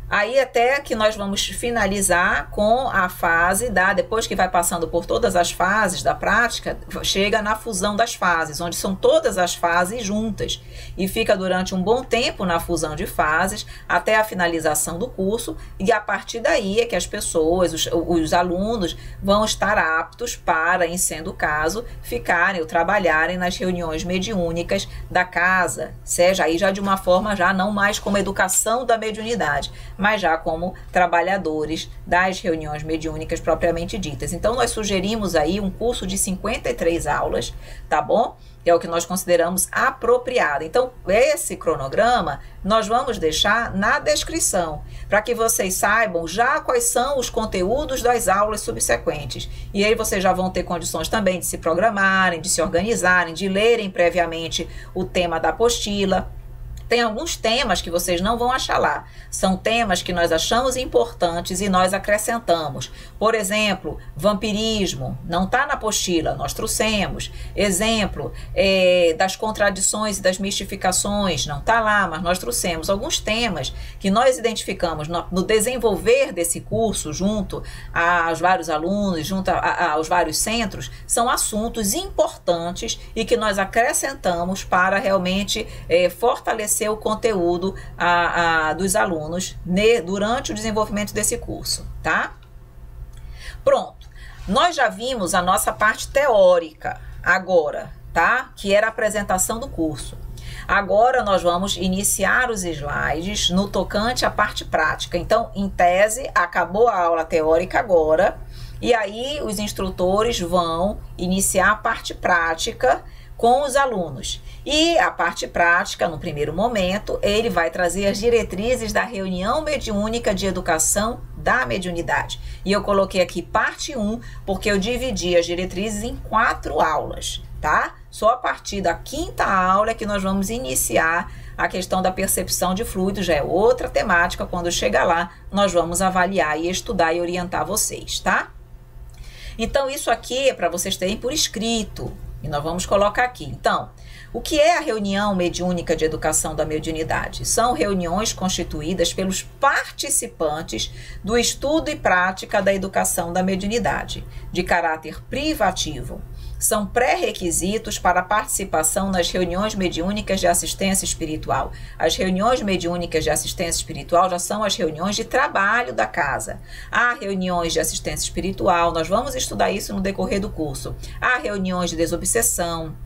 Aí até que nós vamos finalizar com a fase depois que vai passando por todas as fases da prática, chega na fusão das fases, onde são todas as fases juntas. E fica durante um bom tempo na fusão de fases, até a finalização do curso, e a partir daí é que as pessoas, os alunos, vão estar aptos para, em sendo o caso, ficarem ou trabalharem nas reuniões mediúnicas da casa, seja aí já de uma forma já não mais como educação da mediunidade, mas já como trabalhadores das reuniões mediúnicas propriamente ditas. Então, nós sugerimos aí um curso de 53 aulas, tá bom? É o que nós consideramos apropriado. Então, esse cronograma nós vamos deixar na descrição, para que vocês saibam já quais são os conteúdos das aulas subsequentes. E aí vocês já vão ter condições também de se programarem, de se organizarem, de lerem previamente o tema da apostila. Tem alguns temas que vocês não vão achar lá. São temas que nós achamos importantes e nós acrescentamos. Por exemplo, vampirismo, não está na apostila, nós trouxemos. Exemplo, das contradições e das mistificações, não está lá, mas nós trouxemos. Alguns temas que nós identificamos no desenvolver desse curso, junto aos vários alunos, junto aos vários centros, são assuntos importantes e que nós acrescentamos para realmente fortalecer o conteúdo dos alunos durante o desenvolvimento desse curso, tá? Pronto, nós já vimos a nossa parte teórica agora, tá? Que era a apresentação do curso. Agora nós vamos iniciar os slides no tocante à parte prática. Então, em tese, acabou a aula teórica agora, e aí os instrutores vão iniciar a parte prática com os alunos. E a parte prática, no primeiro momento, ele vai trazer as diretrizes da reunião mediúnica de educação da mediunidade. E eu coloquei aqui parte 1, porque eu dividi as diretrizes em 4 aulas, tá? Só a partir da 5ª aula é que nós vamos iniciar a questão da percepção de fluidos, já é outra temática. Quando chegar lá, nós vamos avaliar e estudar e orientar vocês, tá? Então, isso aqui é para vocês terem por escrito, e nós vamos colocar aqui. Então, o que é a reunião mediúnica de educação da mediunidade? São reuniões constituídas pelos participantes do estudo e prática da educação da mediunidade, de caráter privativo. São pré-requisitos para a participação nas reuniões mediúnicas de assistência espiritual. As reuniões mediúnicas de assistência espiritual já são as reuniões de trabalho da casa. Há reuniões de assistência espiritual, nós vamos estudar isso no decorrer do curso. Há reuniões de desobsessão,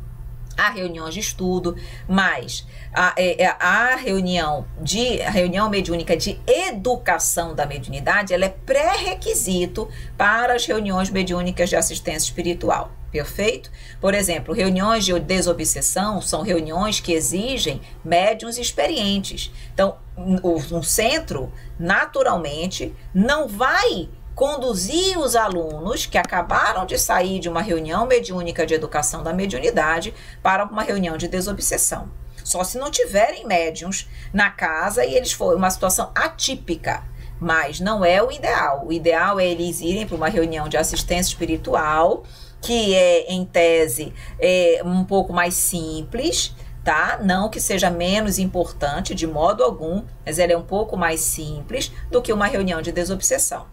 há reuniões de estudo, mas a reunião mediúnica de educação da mediunidade, ela é pré-requisito para as reuniões mediúnicas de assistência espiritual. Perfeito? Por exemplo, reuniões de desobsessão são reuniões que exigem médiuns experientes. Então, um centro, naturalmente, não vai conduzir os alunos que acabaram de sair de uma reunião mediúnica de educação da mediunidade para uma reunião de desobsessão. Só se não tiverem médiuns na casa e eles forem uma situação atípica. Mas não é o ideal. O ideal é eles irem para uma reunião de assistência espiritual, que é, em tese, um pouco mais simples, tá? Não que seja menos importante de modo algum, mas ela é um pouco mais simples do que uma reunião de desobsessão.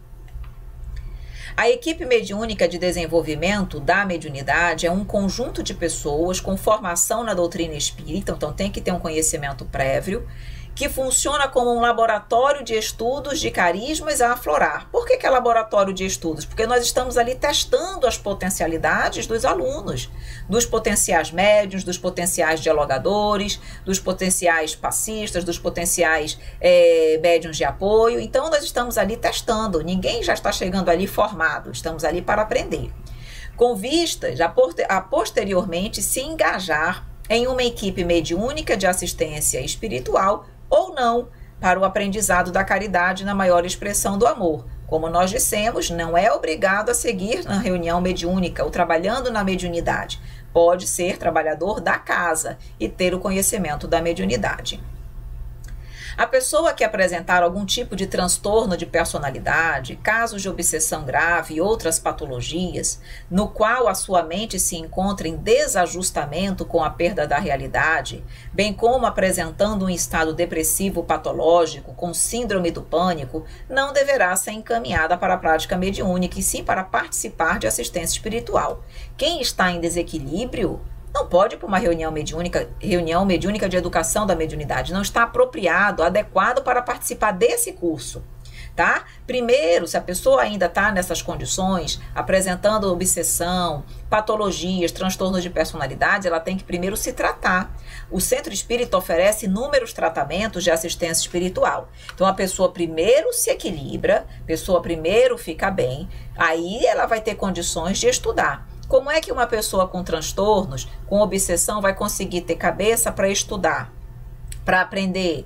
A equipe mediúnica de desenvolvimento da mediunidade é um conjunto de pessoas com formação na doutrina espírita, então tem que ter um conhecimento prévio, que funciona como um laboratório de estudos de carismas a aflorar. Por que é laboratório de estudos? Porque nós estamos ali testando as potencialidades dos alunos, dos potenciais médiuns, dos potenciais dialogadores, dos potenciais passistas, dos potenciais médiuns de apoio. Então, nós estamos ali testando. Ninguém já está chegando ali formado, estamos ali para aprender. Com vistas a posteriormente se engajar em uma equipe mediúnica de assistência espiritual ou não, para o aprendizado da caridade na maior expressão do amor. Como nós dissemos, não é obrigado a seguir na reunião mediúnica ou trabalhando na mediunidade. Pode ser trabalhador da casa e ter o conhecimento da mediunidade. A pessoa que apresentar algum tipo de transtorno de personalidade, casos de obsessão grave e outras patologias, no qual a sua mente se encontra em desajustamento com a perda da realidade, bem como apresentando um estado depressivo patológico com síndrome do pânico, não deverá ser encaminhada para a prática mediúnica, e sim para participar de assistência espiritual. Quem está em desequilíbrio não pode ir para uma reunião mediúnica de educação da mediunidade. Não está apropriado, adequado para participar desse curso, tá? Primeiro, se a pessoa ainda está nessas condições, apresentando obsessão, patologias, transtornos de personalidade, ela tem que primeiro se tratar. O Centro Espírita oferece inúmeros tratamentos de assistência espiritual. Então, a pessoa primeiro se equilibra, a pessoa primeiro fica bem, aí ela vai ter condições de estudar. Como é que uma pessoa com transtornos, com obsessão, vai conseguir ter cabeça para estudar, para aprender?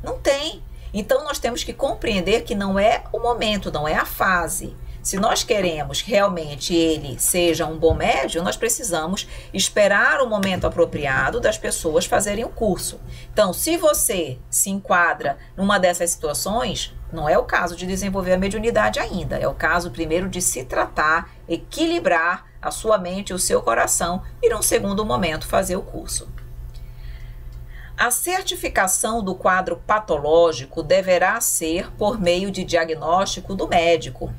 Não tem. Então, nós temos que compreender que não é o momento, não é a fase. Se nós queremos realmente ele seja um bom médium, nós precisamos esperar o momento apropriado das pessoas fazerem o curso. Então, se você se enquadra numa dessas situações, não é o caso de desenvolver a mediunidade ainda. É o caso primeiro de se tratar, equilibrar a sua mente e o seu coração e, num segundo momento, fazer o curso. A certificação do quadro patológico deverá ser por meio de diagnóstico do médico.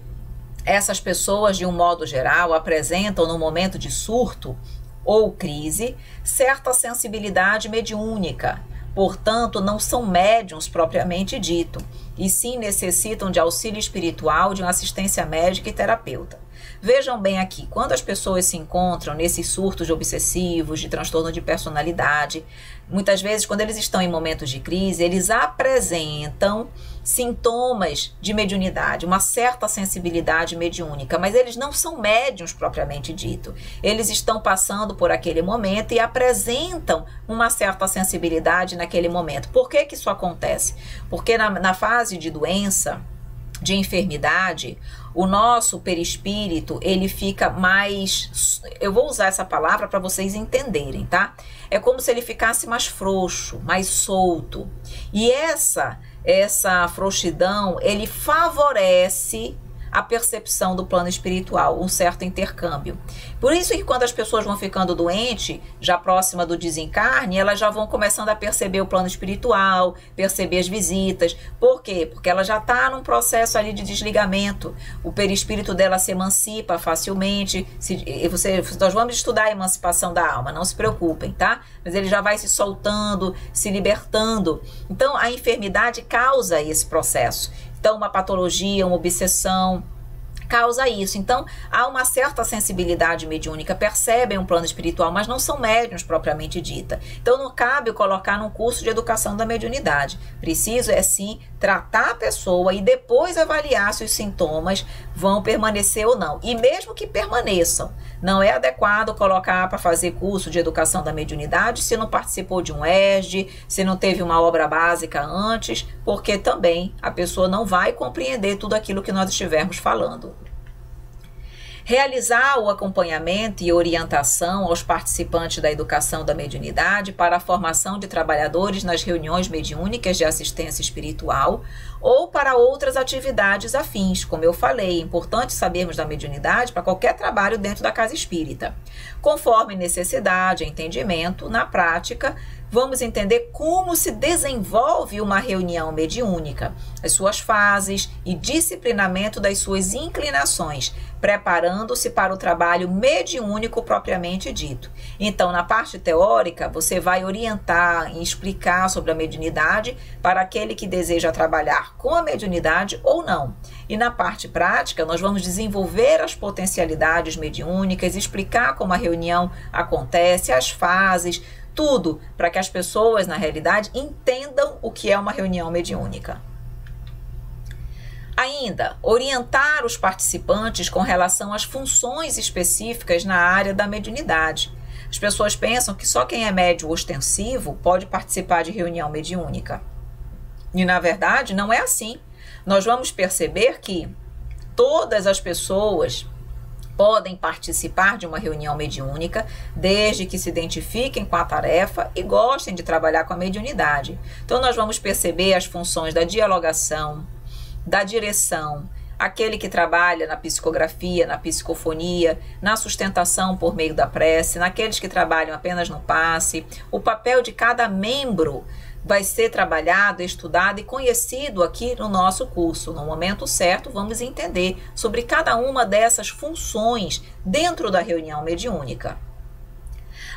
Essas pessoas, de um modo geral, apresentam no momento de surto ou crise certa sensibilidade mediúnica. Portanto, não são médiuns propriamente dito, e sim necessitam de auxílio espiritual, de uma assistência médica e terapeuta. Vejam bem aqui, quando as pessoas se encontram nesses surtos obsessivos, de transtorno de personalidade, muitas vezes quando eles estão em momentos de crise, eles apresentam sintomas de mediunidade, uma certa sensibilidade mediúnica, mas eles não são médiuns propriamente dito. Eles estão passando por aquele momento e apresentam uma certa sensibilidade naquele momento. Por que que isso acontece? Porque na fase de doença, de enfermidade, o nosso perispírito, ele fica mais, eu vou usar essa palavra para vocês entenderem, tá? É como se ele ficasse mais frouxo, mais solto. E essa frouxidão, ele favorece a percepção do plano espiritual, um certo intercâmbio. Por isso que quando as pessoas vão ficando doentes, já próxima do desencarne, elas já vão começando a perceber o plano espiritual, perceber as visitas. Por quê? Porque ela já está num processo ali de desligamento. O perispírito dela se emancipa facilmente. Nós vamos estudar a emancipação da alma, não se preocupem, tá? Mas ele já vai se soltando, se libertando. Então, a enfermidade causa esse processo. Então, uma patologia, uma obsessão causa isso. Então, há uma certa sensibilidade mediúnica, percebem um plano espiritual, mas não são médiuns propriamente dita. Então, não cabe colocar num curso de educação da mediunidade. Preciso, sim, tratar a pessoa e depois avaliar se os sintomas vão permanecer ou não. E mesmo que permaneçam, não é adequado colocar para fazer curso de educação da mediunidade se não participou de um ESD, se não teve uma obra básica antes, porque também a pessoa não vai compreender tudo aquilo que nós estivermos falando. Realizar o acompanhamento e orientação aos participantes da educação da mediunidade para a formação de trabalhadores nas reuniões mediúnicas de assistência espiritual ou para outras atividades afins. Como eu falei, é importante sabermos da mediunidade para qualquer trabalho dentro da casa espírita. Conforme necessidade e entendimento, na prática, vamos entender como se desenvolve uma reunião mediúnica, as suas fases e disciplinamento das suas inclinações, preparando-se para o trabalho mediúnico propriamente dito. Então, na parte teórica, você vai orientar e explicar sobre a mediunidade para aquele que deseja trabalhar com a mediunidade ou não. E na parte prática, nós vamos desenvolver as potencialidades mediúnicas, explicar como a reunião acontece, as fases, tudo para que as pessoas, na realidade, entendam o que é uma reunião mediúnica. Ainda, orientar os participantes com relação às funções específicas na área da mediunidade. As pessoas pensam que só quem é médium ostensivo pode participar de reunião mediúnica. E, na verdade, não é assim. Nós vamos perceber que todas as pessoas podem participar de uma reunião mediúnica, desde que se identifiquem com a tarefa e gostem de trabalhar com a mediunidade. Então, nós vamos perceber as funções da dialogação, da direção, aquele que trabalha na psicografia, na psicofonia, na sustentação por meio da prece, naqueles que trabalham apenas no passe. O papel de cada membro vai ser trabalhado, estudado e conhecido aqui no nosso curso. No momento certo, vamos entender sobre cada uma dessas funções dentro da reunião mediúnica.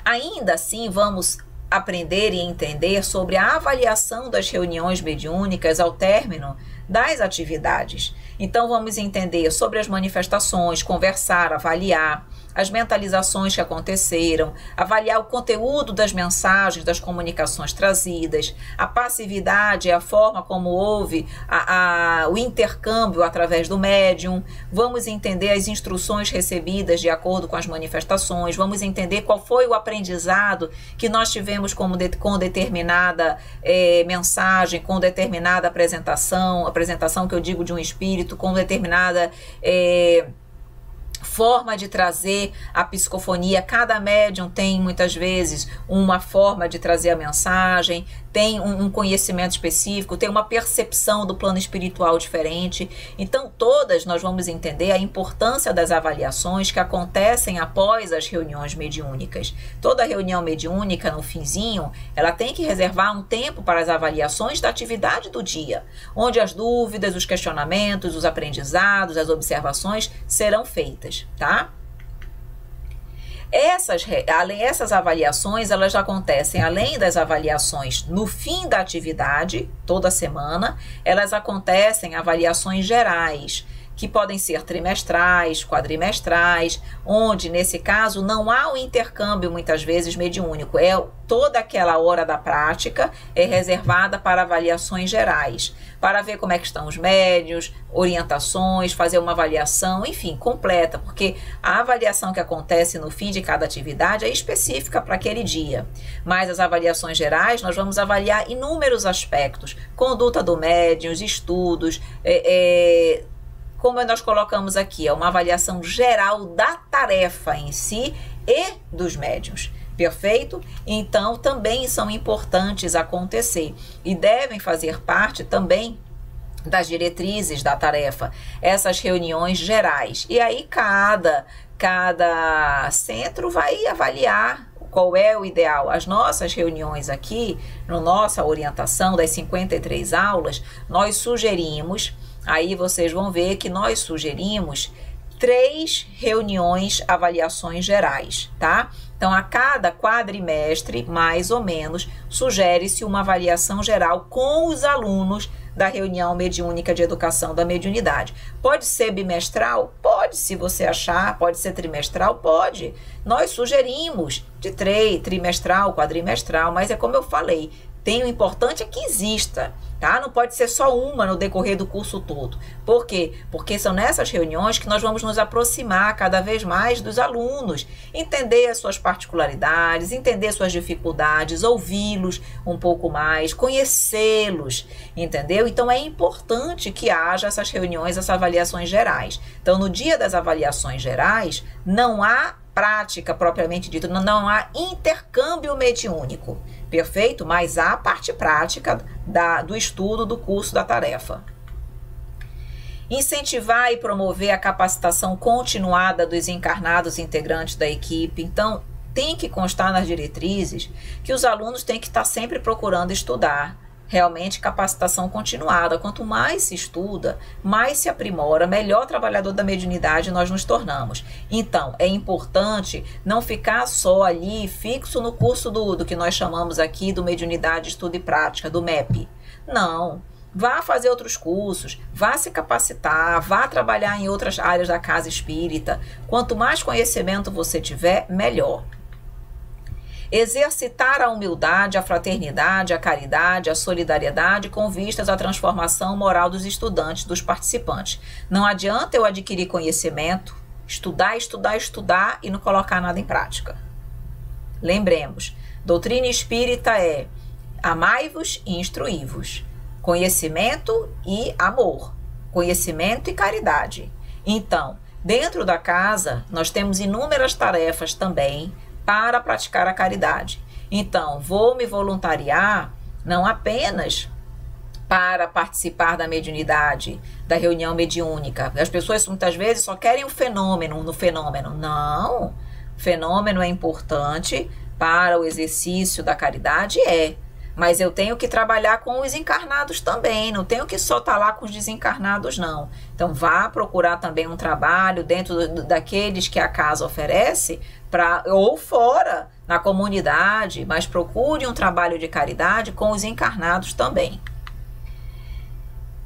Ainda assim, vamos aprender e entender sobre a avaliação das reuniões mediúnicas ao término das atividades. Então, vamos entender sobre as manifestações, conversar, avaliar as mentalizações que aconteceram, avaliar o conteúdo das mensagens, das comunicações trazidas, a passividade, a forma como houve o intercâmbio através do médium. Vamos entender as instruções recebidas de acordo com as manifestações, vamos entender qual foi o aprendizado que nós tivemos com determinada mensagem, com determinada apresentação que eu digo de um espírito, com determinada forma de trazer a psicofonia. Cada médium tem muitas vezes uma forma de trazer a mensagem, tem um conhecimento específico, tem uma percepção do plano espiritual diferente. Então, todas nós vamos entender a importância das avaliações que acontecem após as reuniões mediúnicas. Toda reunião mediúnica, no finzinho, ela tem que reservar um tempo para as avaliações da atividade do dia, onde as dúvidas, os questionamentos, os aprendizados, as observações serão feitas, tá? Essas avaliações, elas já acontecem, além das avaliações no fim da atividade, toda semana, elas acontecem avaliações gerais, que podem ser trimestrais, quadrimestrais, onde, nesse caso, não há o intercâmbio, muitas vezes, mediúnico. Toda aquela hora da prática é reservada para avaliações gerais, para ver como é que estão os médiuns, orientações, fazer uma avaliação, enfim, completa, porque a avaliação que acontece no fim de cada atividade é específica para aquele dia. Mas as avaliações gerais, nós vamos avaliar inúmeros aspectos, conduta do médium, estudos, como nós colocamos aqui, é uma avaliação geral da tarefa em si e dos médiuns. Perfeito? Então, também são importantes acontecer e devem fazer parte também das diretrizes da tarefa, essas reuniões gerais. E aí, cada centro vai avaliar qual é o ideal. As nossas reuniões aqui, na nossa orientação das 53 aulas, nós sugerimos, aí vocês vão ver que nós sugerimos 3 reuniões, avaliações gerais, tá? Então, a cada quadrimestre, mais ou menos, sugere-se uma avaliação geral com os alunos da reunião mediúnica de educação da mediunidade. Pode ser bimestral? Pode, se você achar. Pode ser trimestral? Pode. Nós sugerimos de trimestral, quadrimestral, mas é como eu falei, o importante é que exista, tá? Não pode ser só uma no decorrer do curso todo. Por quê? Porque são nessas reuniões que nós vamos nos aproximar cada vez mais dos alunos, entender as suas particularidades, entender suas dificuldades, ouvi-los um pouco mais, conhecê-los, entendeu? Então é importante que haja essas reuniões, essas avaliações gerais. Então, no dia das avaliações gerais, não há prática propriamente dita, não há intercâmbio mediúnico, perfeito? Mas há a parte prática do estudo do curso da tarefa. Incentivar e promover a capacitação continuada dos encarnados integrantes da equipe. Então, tem que constar nas diretrizes que os alunos têm que estar sempre procurando estudar. Realmente, capacitação continuada. Quanto mais se estuda, mais se aprimora, melhor trabalhador da mediunidade nós nos tornamos. Então, é importante não ficar só ali fixo no curso do que nós chamamos aqui do Mediunidade, Estudo e Prática, do MEP. Não. Vá fazer outros cursos, vá se capacitar, vá trabalhar em outras áreas da casa espírita. Quanto mais conhecimento você tiver, melhor. Exercitar a humildade, a fraternidade, a caridade, a solidariedade com vistas à transformação moral dos estudantes, dos participantes. Não adianta eu adquirir conhecimento, estudar e não colocar nada em prática. Lembremos, doutrina espírita é amai-vos e instruí-vos. Conhecimento e amor. Conhecimento e caridade. Então, dentro da casa, nós temos inúmeras tarefas também para praticar a caridade. Então, vou me voluntariar não apenas para participar da mediunidade, da reunião mediúnica. As pessoas muitas vezes só querem o fenômeno no fenômeno. Não, fenômeno é importante para o exercício da caridade, mas eu tenho que trabalhar com os encarnados também, não tenho que só estar lá com os desencarnados, não. Então, vá procurar também um trabalho dentro daqueles que a casa oferece, ou fora, na comunidade, mas procure um trabalho de caridade com os encarnados também.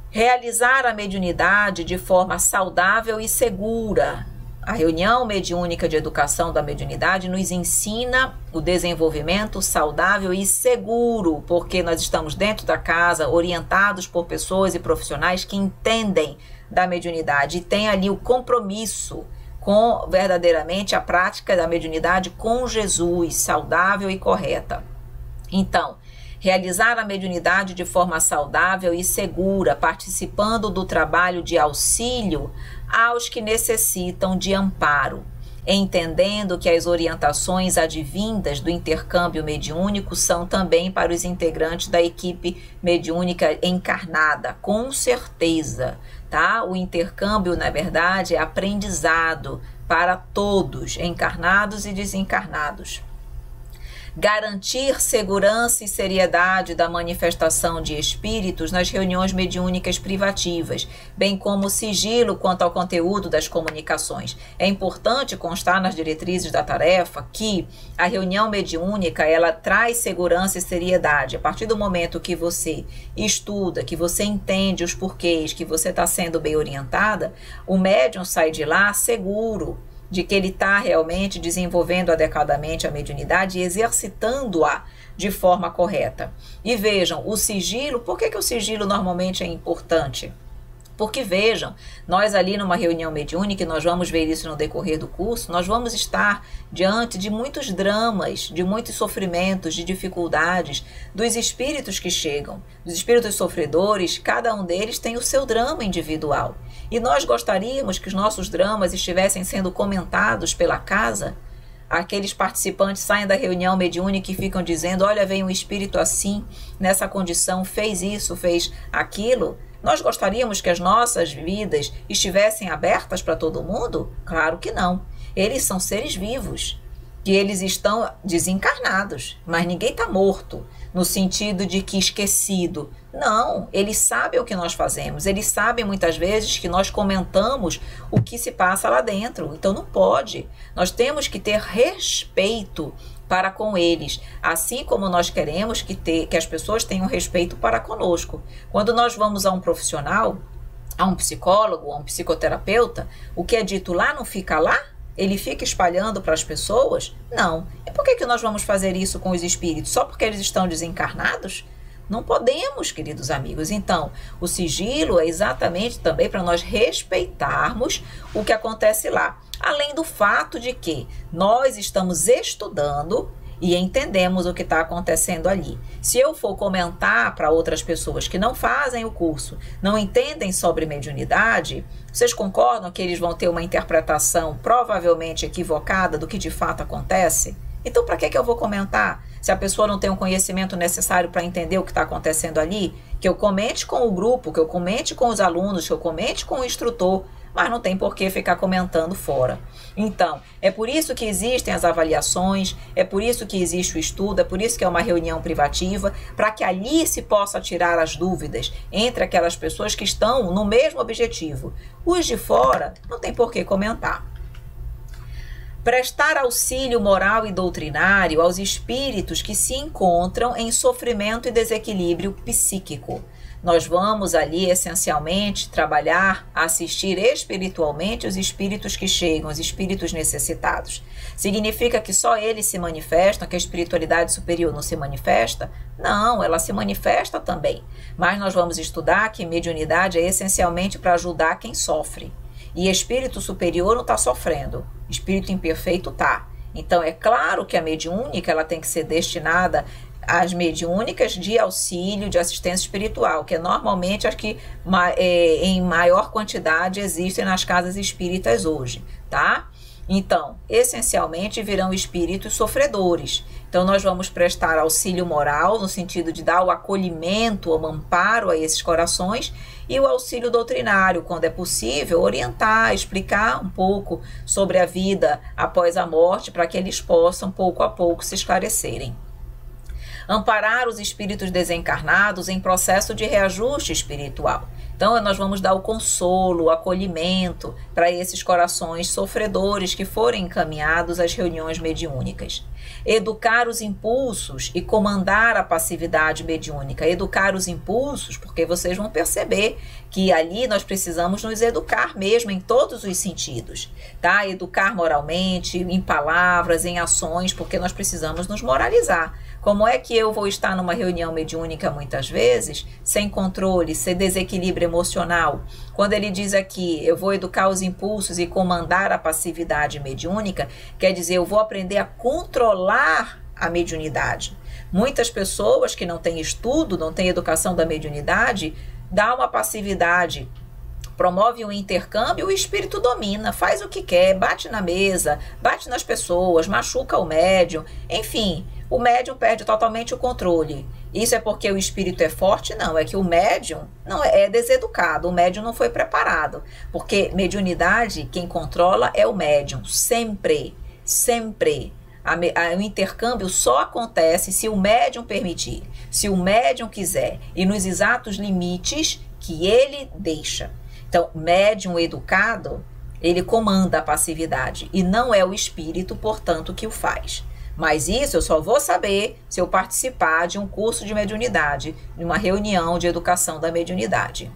Realizar a mediunidade de forma saudável e segura. A reunião mediúnica de educação da mediunidade nos ensina o desenvolvimento saudável e seguro, porque nós estamos dentro da casa, orientados por pessoas e profissionais que entendem da mediunidade e têm ali o compromisso com verdadeiramente a prática da mediunidade com Jesus, saudável e correta. Então, realizar a mediunidade de forma saudável e segura, participando do trabalho de auxílio aos que necessitam de amparo, entendendo que as orientações advindas do intercâmbio mediúnico são também para os integrantes da equipe mediúnica encarnada, com certeza, tá? O intercâmbio, na verdade, é aprendizado para todos, encarnados e desencarnados. garantir segurança e seriedade da manifestação de espíritos nas reuniões mediúnicas privativas, bem como sigilo quanto ao conteúdo das comunicações. É importante constar nas diretrizes da tarefa que a reunião mediúnica, ela traz segurança e seriedade. A partir do momento que você estuda, que você entende os porquês, que você está sendo bem orientada, o médium sai de lá seguro de que ele está realmente desenvolvendo adequadamente a mediunidade e exercitando-a de forma correta. E vejam, o sigilo, por que o sigilo normalmente é importante? Porque vejam, nós ali numa reunião mediúnica, e nós vamos ver isso no decorrer do curso, nós vamos estar diante de muitos dramas, de muitos sofrimentos, de dificuldades dos espíritos que chegam, dos espíritos sofredores. Cada um deles tem o seu drama individual. E nós gostaríamos que os nossos dramas estivessem sendo comentados pela casa. Aqueles participantes saem da reunião mediúnica e ficam dizendo, olha, vem um espírito assim, nessa condição, fez isso, fez aquilo. Nós gostaríamos que as nossas vidas estivessem abertas para todo mundo? Claro que não. Eles são seres vivos, que eles estão desencarnados, mas ninguém está morto, no sentido de que esquecido. Não, eles sabem o que nós fazemos, eles sabem muitas vezes que nós comentamos o que se passa lá dentro, então não pode. Nós temos que ter respeito para com eles, assim como nós queremos que as pessoas tenham respeito para conosco. Quando nós vamos a um profissional, a um psicólogo, a um psicoterapeuta, o que é dito lá não fica lá? Ele fica espalhando para as pessoas? Não. E por que nós vamos fazer isso com os espíritos? Só porque eles estão desencarnados? Não podemos, queridos amigos. Então, o sigilo é exatamente também para nós respeitarmos o que acontece lá. Além do fato de que nós estamos estudando e entendemos o que está acontecendo ali. Se eu for comentar para outras pessoas que não fazem o curso, não entendem sobre mediunidade, vocês concordam que eles vão ter uma interpretação provavelmente equivocada do que de fato acontece? Então, para que eu vou comentar? Se a pessoa não tem o conhecimento necessário para entender o que está acontecendo ali, que eu comente com o grupo, que eu comente com os alunos, que eu comente com o instrutor, mas não tem por que ficar comentando fora. Então, é por isso que existem as avaliações, é por isso que existe o estudo, é por isso que é uma reunião privativa, para que ali se possa tirar as dúvidas entre aquelas pessoas que estão no mesmo objetivo. Os de fora não tem por que comentar. Prestar auxílio moral e doutrinário aos espíritos que se encontram em sofrimento e desequilíbrio psíquico. Nós vamos ali, essencialmente, trabalhar, assistir espiritualmente os espíritos que chegam, os espíritos necessitados. Significa que só eles se manifestam, que a espiritualidade superior não se manifesta? Não, ela se manifesta também. Mas nós vamos estudar que mediunidade é essencialmente para ajudar quem sofre. E espírito superior não está sofrendo, espírito imperfeito está. Então, é claro que a mediúnica ela tem que ser destinada às mediúnicas de auxílio, de assistência espiritual, que é normalmente as que em maior quantidade existem nas casas espíritas hoje, tá? Então, essencialmente virão espíritos sofredores. Então, nós vamos prestar auxílio moral, no sentido de dar o acolhimento, o amparo a esses corações, e o auxílio doutrinário, quando é possível, orientar, explicar um pouco sobre a vida após a morte, para que eles possam, pouco a pouco, se esclarecerem. Amparar os espíritos desencarnados em processo de reajuste espiritual. Então, nós vamos dar o consolo, o acolhimento para esses corações sofredores que forem encaminhados às reuniões mediúnicas. Educar os impulsos e comandar a passividade mediúnica. Educar os impulsos, porque vocês vão perceber que ali nós precisamos nos educar mesmo em todos os sentidos, tá? Educar moralmente, em palavras, em ações, porque nós precisamos nos moralizar. Como é que eu vou estar numa reunião mediúnica muitas vezes, sem controle, sem desequilíbrio emocional? Quando ele diz aqui, eu vou educar os impulsos e comandar a passividade mediúnica, quer dizer, eu vou aprender a controlar a mediunidade. Muitas pessoas que não têm estudo, não têm educação da mediunidade, dá uma passividade, promove um intercâmbio, o espírito domina, faz o que quer, bate na mesa, bate nas pessoas, machuca o médium, enfim, o médium perde totalmente o controle. Isso é porque o espírito é forte? Não, é que o médium não é deseducado, o médium não foi preparado, porque mediunidade, quem controla é o médium, sempre, sempre. O intercâmbio só acontece se o médium permitir, se o médium quiser e nos exatos limites que ele deixa. Então, médium educado, ele comanda a passividade e não é o espírito, portanto, que o faz. Mas isso eu só vou saber se eu participar de um curso de mediunidade, de uma reunião de educação da mediunidade.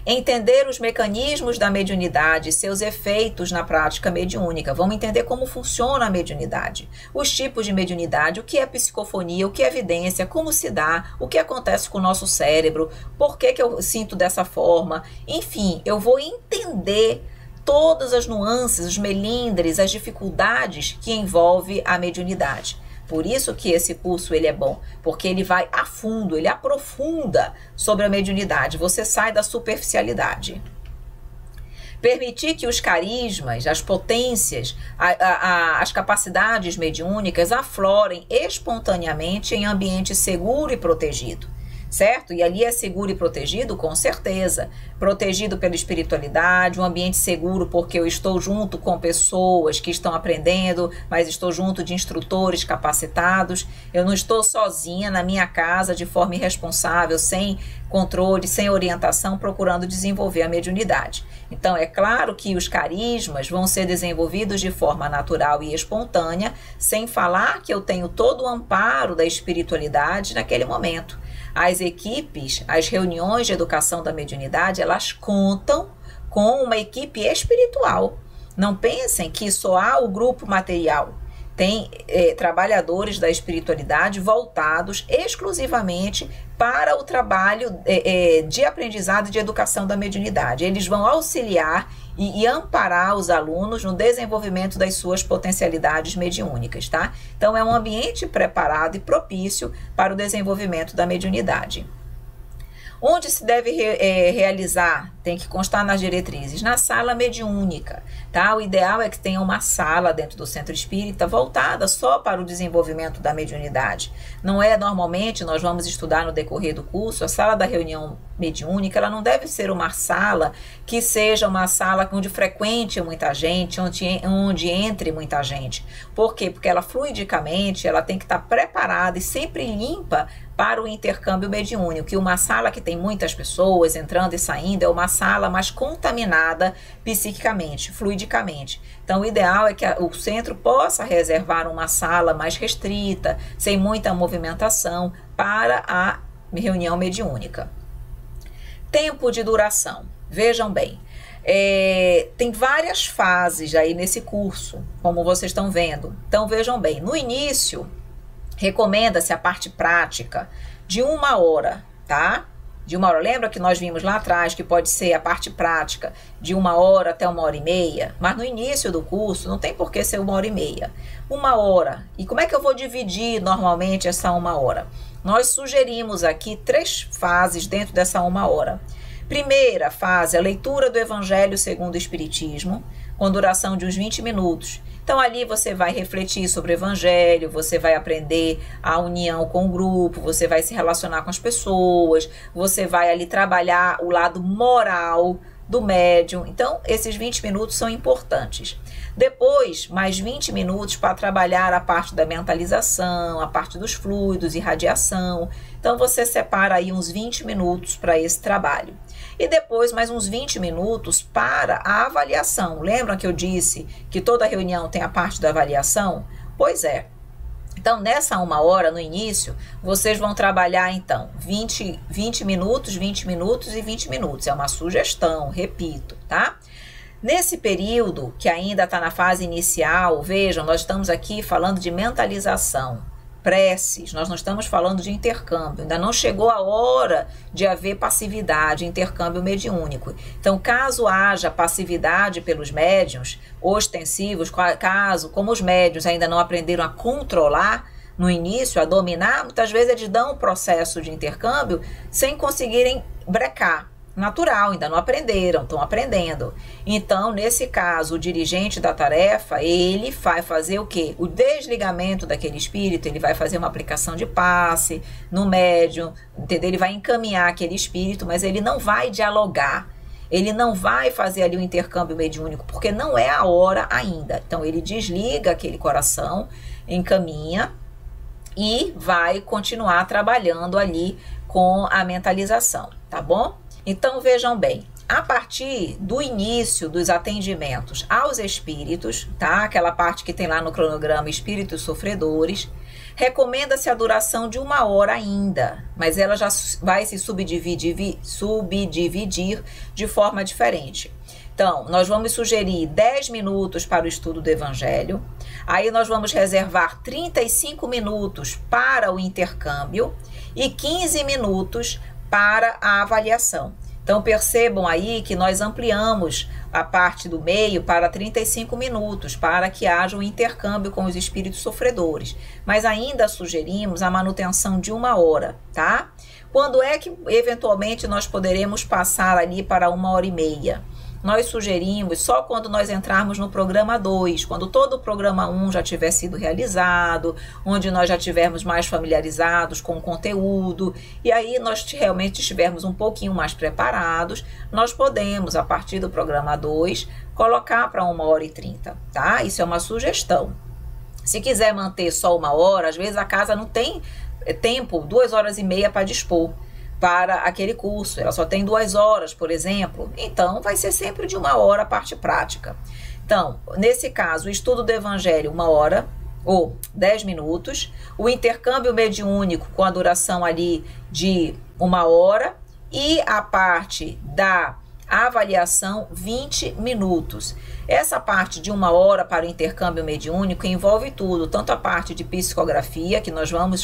Entender os mecanismos da mediunidade e seus efeitos na prática mediúnica. Vamos entender como funciona a mediunidade, os tipos de mediunidade, o que é psicofonia, o que é evidência, como se dá, o que acontece com o nosso cérebro, por que eu sinto dessa forma. Enfim, eu vou entender todas as nuances, os melindres, as dificuldades que envolve a mediunidade. Por isso que esse curso ele é bom, porque ele vai a fundo, ele aprofunda sobre a mediunidade, você sai da superficialidade. Permitir que os carismas, as potências, as capacidades mediúnicas aflorem espontaneamente em ambiente seguro e protegido. Certo? E ali é seguro e protegido, com certeza. Protegido pela espiritualidade, um ambiente seguro porque eu estou junto com pessoas que estão aprendendo, mas estou junto de instrutores capacitados. Eu não estou sozinha na minha casa de forma irresponsável, sem controle, sem orientação, procurando desenvolver a mediunidade. Então, é claro que os carismas vão ser desenvolvidos de forma natural e espontânea, sem falar que eu tenho todo o amparo da espiritualidade naquele momento. As equipes, as reuniões de educação da mediunidade, elas contam com uma equipe espiritual. Não pensem que só há o grupo material. Tem trabalhadores da espiritualidade voltados exclusivamente para o trabalho de aprendizado e de educação da mediunidade. Eles vão auxiliar e amparar os alunos no desenvolvimento das suas potencialidades mediúnicas, tá? Então, é um ambiente preparado e propício para o desenvolvimento da mediunidade. Onde se deve realizar? Tem que constar nas diretrizes, na sala mediúnica, tá? O ideal é que tenha uma sala dentro do centro espírita voltada só para o desenvolvimento da mediunidade. Não é normalmente, nós vamos estudar no decorrer do curso, a sala da reunião mediúnica, ela não deve ser uma sala que seja uma sala onde frequente muita gente, onde entre muita gente. Por quê? Porque ela fluidicamente, ela tem que estar preparada e sempre limpa para o intercâmbio mediúnico, que uma sala que tem muitas pessoas entrando e saindo é uma sala mais contaminada psiquicamente, fluidicamente. Então, o ideal é que o centro possa reservar uma sala mais restrita, sem muita movimentação, para a reunião mediúnica. Tempo de duração. Vejam bem, tem várias fases aí nesse curso, como vocês estão vendo. Então, vejam bem, no início, recomenda-se a parte prática de 1 hora, tá? De 1 hora. Lembra que nós vimos lá atrás que pode ser a parte prática de 1 hora até 1h30? Mas no início do curso não tem por que ser 1h30. 1 hora. E como é que eu vou dividir normalmente essa 1 hora? Nós sugerimos aqui 3 fases dentro dessa 1 hora. Primeira fase, a leitura do Evangelho segundo o Espiritismo, com duração de uns 20 minutos. Então, ali você vai refletir sobre o Evangelho, você vai aprender a união com o grupo, você vai se relacionar com as pessoas, você vai ali trabalhar o lado moral do médium. Então, esses 20 minutos são importantes. Depois, mais 20 minutos para trabalhar a parte da mentalização, a parte dos fluidos e radiação. Então, você separa aí uns 20 minutos para esse trabalho. E depois, mais uns 20 minutos para a avaliação. Lembram que eu disse que toda reunião tem a parte da avaliação? Pois é. Então, nessa 1 hora, no início, vocês vão trabalhar, então, 20 minutos, 20 minutos e 20 minutos. É uma sugestão, repito, tá? Nesse período, que ainda está na fase inicial, vejam, nós estamos aqui falando de mentalização, preces, nós não estamos falando de intercâmbio, ainda não chegou a hora de haver passividade, intercâmbio mediúnico. Então, caso haja passividade pelos médiuns ostensivos, caso, como os médiuns ainda não aprenderam a controlar no início, a dominar, muitas vezes eles dão um processo de intercâmbio sem conseguirem brecar. Natural, ainda não aprenderam, estão aprendendo. Então, nesse caso, o dirigente da tarefa, ele vai fazer o quê? O desligamento daquele espírito, ele vai fazer uma aplicação de passe no médium, entendeu? Ele vai encaminhar aquele espírito, mas ele não vai dialogar. ele não vai fazer ali o intercâmbio mediúnico, porque não é a hora ainda. Então ele desliga aquele coração, encaminha e vai continuar trabalhando ali com a mentalização, tá bom? Então vejam bem, a partir do início dos atendimentos aos espíritos, tá? Aquela parte que tem lá no cronograma Espíritos Sofredores, recomenda-se a duração de 1 hora ainda, mas ela já vai se subdividir de forma diferente. Então, nós vamos sugerir 10 minutos para o estudo do Evangelho, aí nós vamos reservar 35 minutos para o intercâmbio e 15 minutos para a avaliação. Então, percebam aí que nós ampliamos a parte do meio para 35 minutos, para que haja um intercâmbio com os espíritos sofredores. Mas ainda sugerimos a manutenção de 1 hora, tá? Quando é que, eventualmente, nós poderemos passar ali para 1h30? Nós sugerimos só quando nós entrarmos no programa 2, quando todo o programa 1 já tiver sido realizado, onde nós já tivermos mais familiarizados com o conteúdo, e aí nós realmente estivermos um pouquinho mais preparados, nós podemos, a partir do programa 2, colocar para 1h30, tá? Isso é uma sugestão. Se quiser manter só 1 hora, às vezes a casa não tem tempo, 2h30 para dispor para aquele curso, ela só tem 2 horas, por exemplo, então vai ser sempre de 1 hora a parte prática. Então, nesse caso, o estudo do Evangelho 1 hora ou 10 minutos, o intercâmbio mediúnico com a duração ali de 1 hora e a parte da avaliação 20 minutos. Essa parte de 1 hora para o intercâmbio mediúnico envolve tudo, tanto a parte de psicografia, que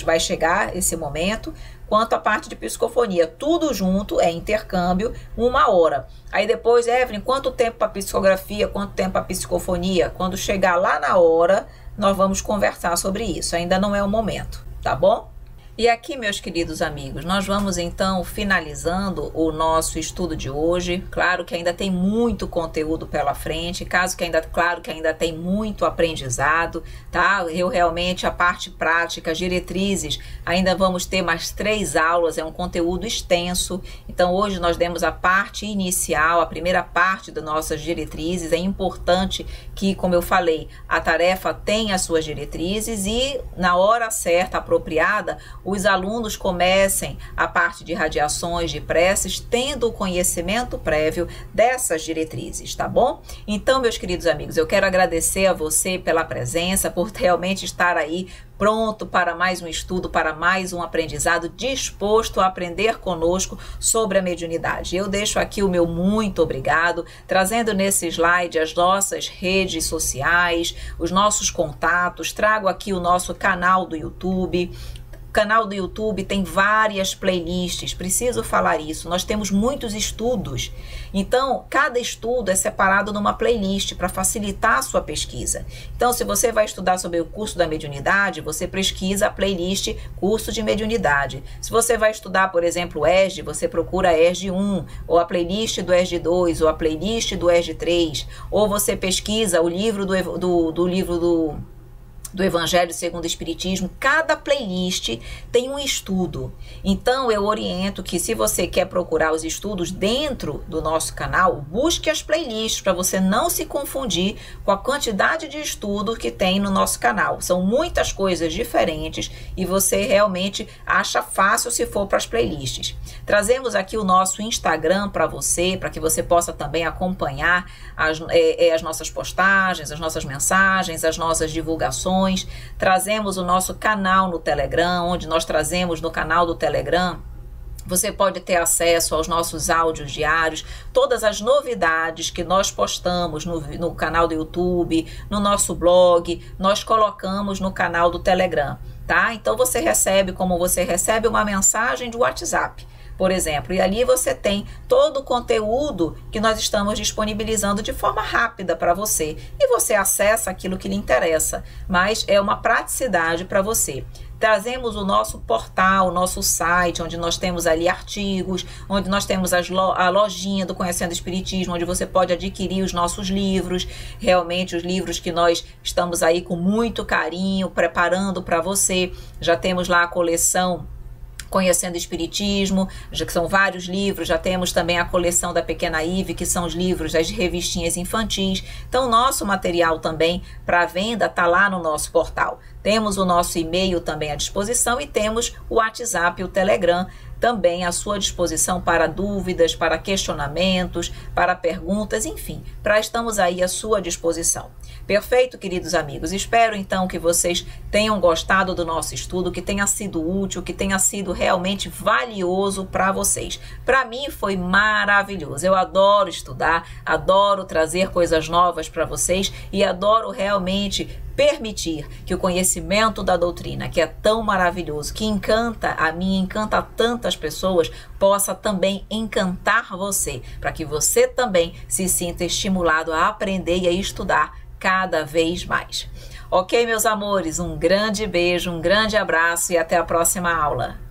vai chegar esse momento, quanto a parte de psicofonia. Tudo junto é intercâmbio, 1 hora. Aí depois, Evelyn, quanto tempo para psicografia, quanto tempo para psicofonia? Quando chegar lá na hora, nós vamos conversar sobre isso. Ainda não é o momento, tá bom? E aqui, meus queridos amigos, nós vamos então finalizando o nosso estudo de hoje. Claro que ainda tem muito conteúdo pela frente, claro que ainda tem muito aprendizado, tá? Eu realmente, a parte prática, diretrizes, ainda vamos ter mais 3 aulas, é um conteúdo extenso. Então hoje nós demos a parte inicial, a primeira parte das nossas diretrizes. É importante que, como eu falei, a tarefa tenha as suas diretrizes e na hora certa, apropriada, os alunos comecem a parte de radiações, de preces, tendo o conhecimento prévio dessas diretrizes, tá bom? Então, meus queridos amigos, eu quero agradecer a você pela presença, por realmente estar aí pronto para mais um estudo, para mais um aprendizado, disposto a aprender conosco sobre a mediunidade. Eu deixo aqui o meu muito obrigado, trazendo nesse slide as nossas redes sociais, os nossos contatos, trago aqui o nosso canal do YouTube. O canal do YouTube tem várias playlists, preciso falar isso, nós temos muitos estudos, então cada estudo é separado numa playlist para facilitar a sua pesquisa. Então, se você vai estudar sobre o curso da mediunidade, você pesquisa a playlist curso de mediunidade. Se você vai estudar, por exemplo, o ESD, você procura ESD 1, ou a playlist do ESD 2, ou a playlist do ESD 3, ou você pesquisa o livro do Evangelho segundo o Espiritismo. Cada playlist tem um estudo. Então eu oriento que, se você quer procurar os estudos dentro do nosso canal, busque as playlists para você não se confundir com a quantidade de estudo que tem no nosso canal. São muitas coisas diferentes e você realmente acha fácil se for para as playlists. Trazemos aqui o nosso Instagram para você, para que você possa também acompanhar as nossas postagens, as nossas mensagens, as nossas divulgações. Trazemos o nosso canal no Telegram, onde nós trazemos no canal do Telegram, você pode ter acesso aos nossos áudios diários, todas as novidades que nós postamos no canal do YouTube, no nosso blog, nós colocamos no canal do Telegram, tá? Então você recebe, como você recebe uma mensagem de WhatsApp, por exemplo, e ali você tem todo o conteúdo que nós estamos disponibilizando de forma rápida para você, e você acessa aquilo que lhe interessa, mas é uma praticidade para você. Trazemos o nosso portal, o nosso site, onde nós temos ali artigos, onde nós temos a lojinha do Conhecendo o Espiritismo, onde você pode adquirir os nossos livros, realmente os livros que nós estamos aí com muito carinho preparando para você. Já temos lá a coleção Conhecendo o Espiritismo, já que são vários livros, já temos também a coleção da Pequena Ive, que são os livros das revistinhas infantis. Então, nosso material também para venda está lá no nosso portal. Temos o nosso e-mail também à disposição e temos o WhatsApp e o Telegram também à sua disposição para dúvidas, para questionamentos, para perguntas, enfim, estamos aí à sua disposição. Perfeito, queridos amigos? Espero então que vocês tenham gostado do nosso estudo, que tenha sido útil, que tenha sido realmente valioso para vocês. Para mim foi maravilhoso. Eu adoro estudar, adoro trazer coisas novas para vocês e adoro realmente permitir que o conhecimento da doutrina, que é tão maravilhoso, que encanta a mim, encanta tantas pessoas, possa também encantar você, para que você também se sinta estimulado a aprender e a estudar cada vez mais. Ok, meus amores? Um grande beijo, um grande abraço e até a próxima aula.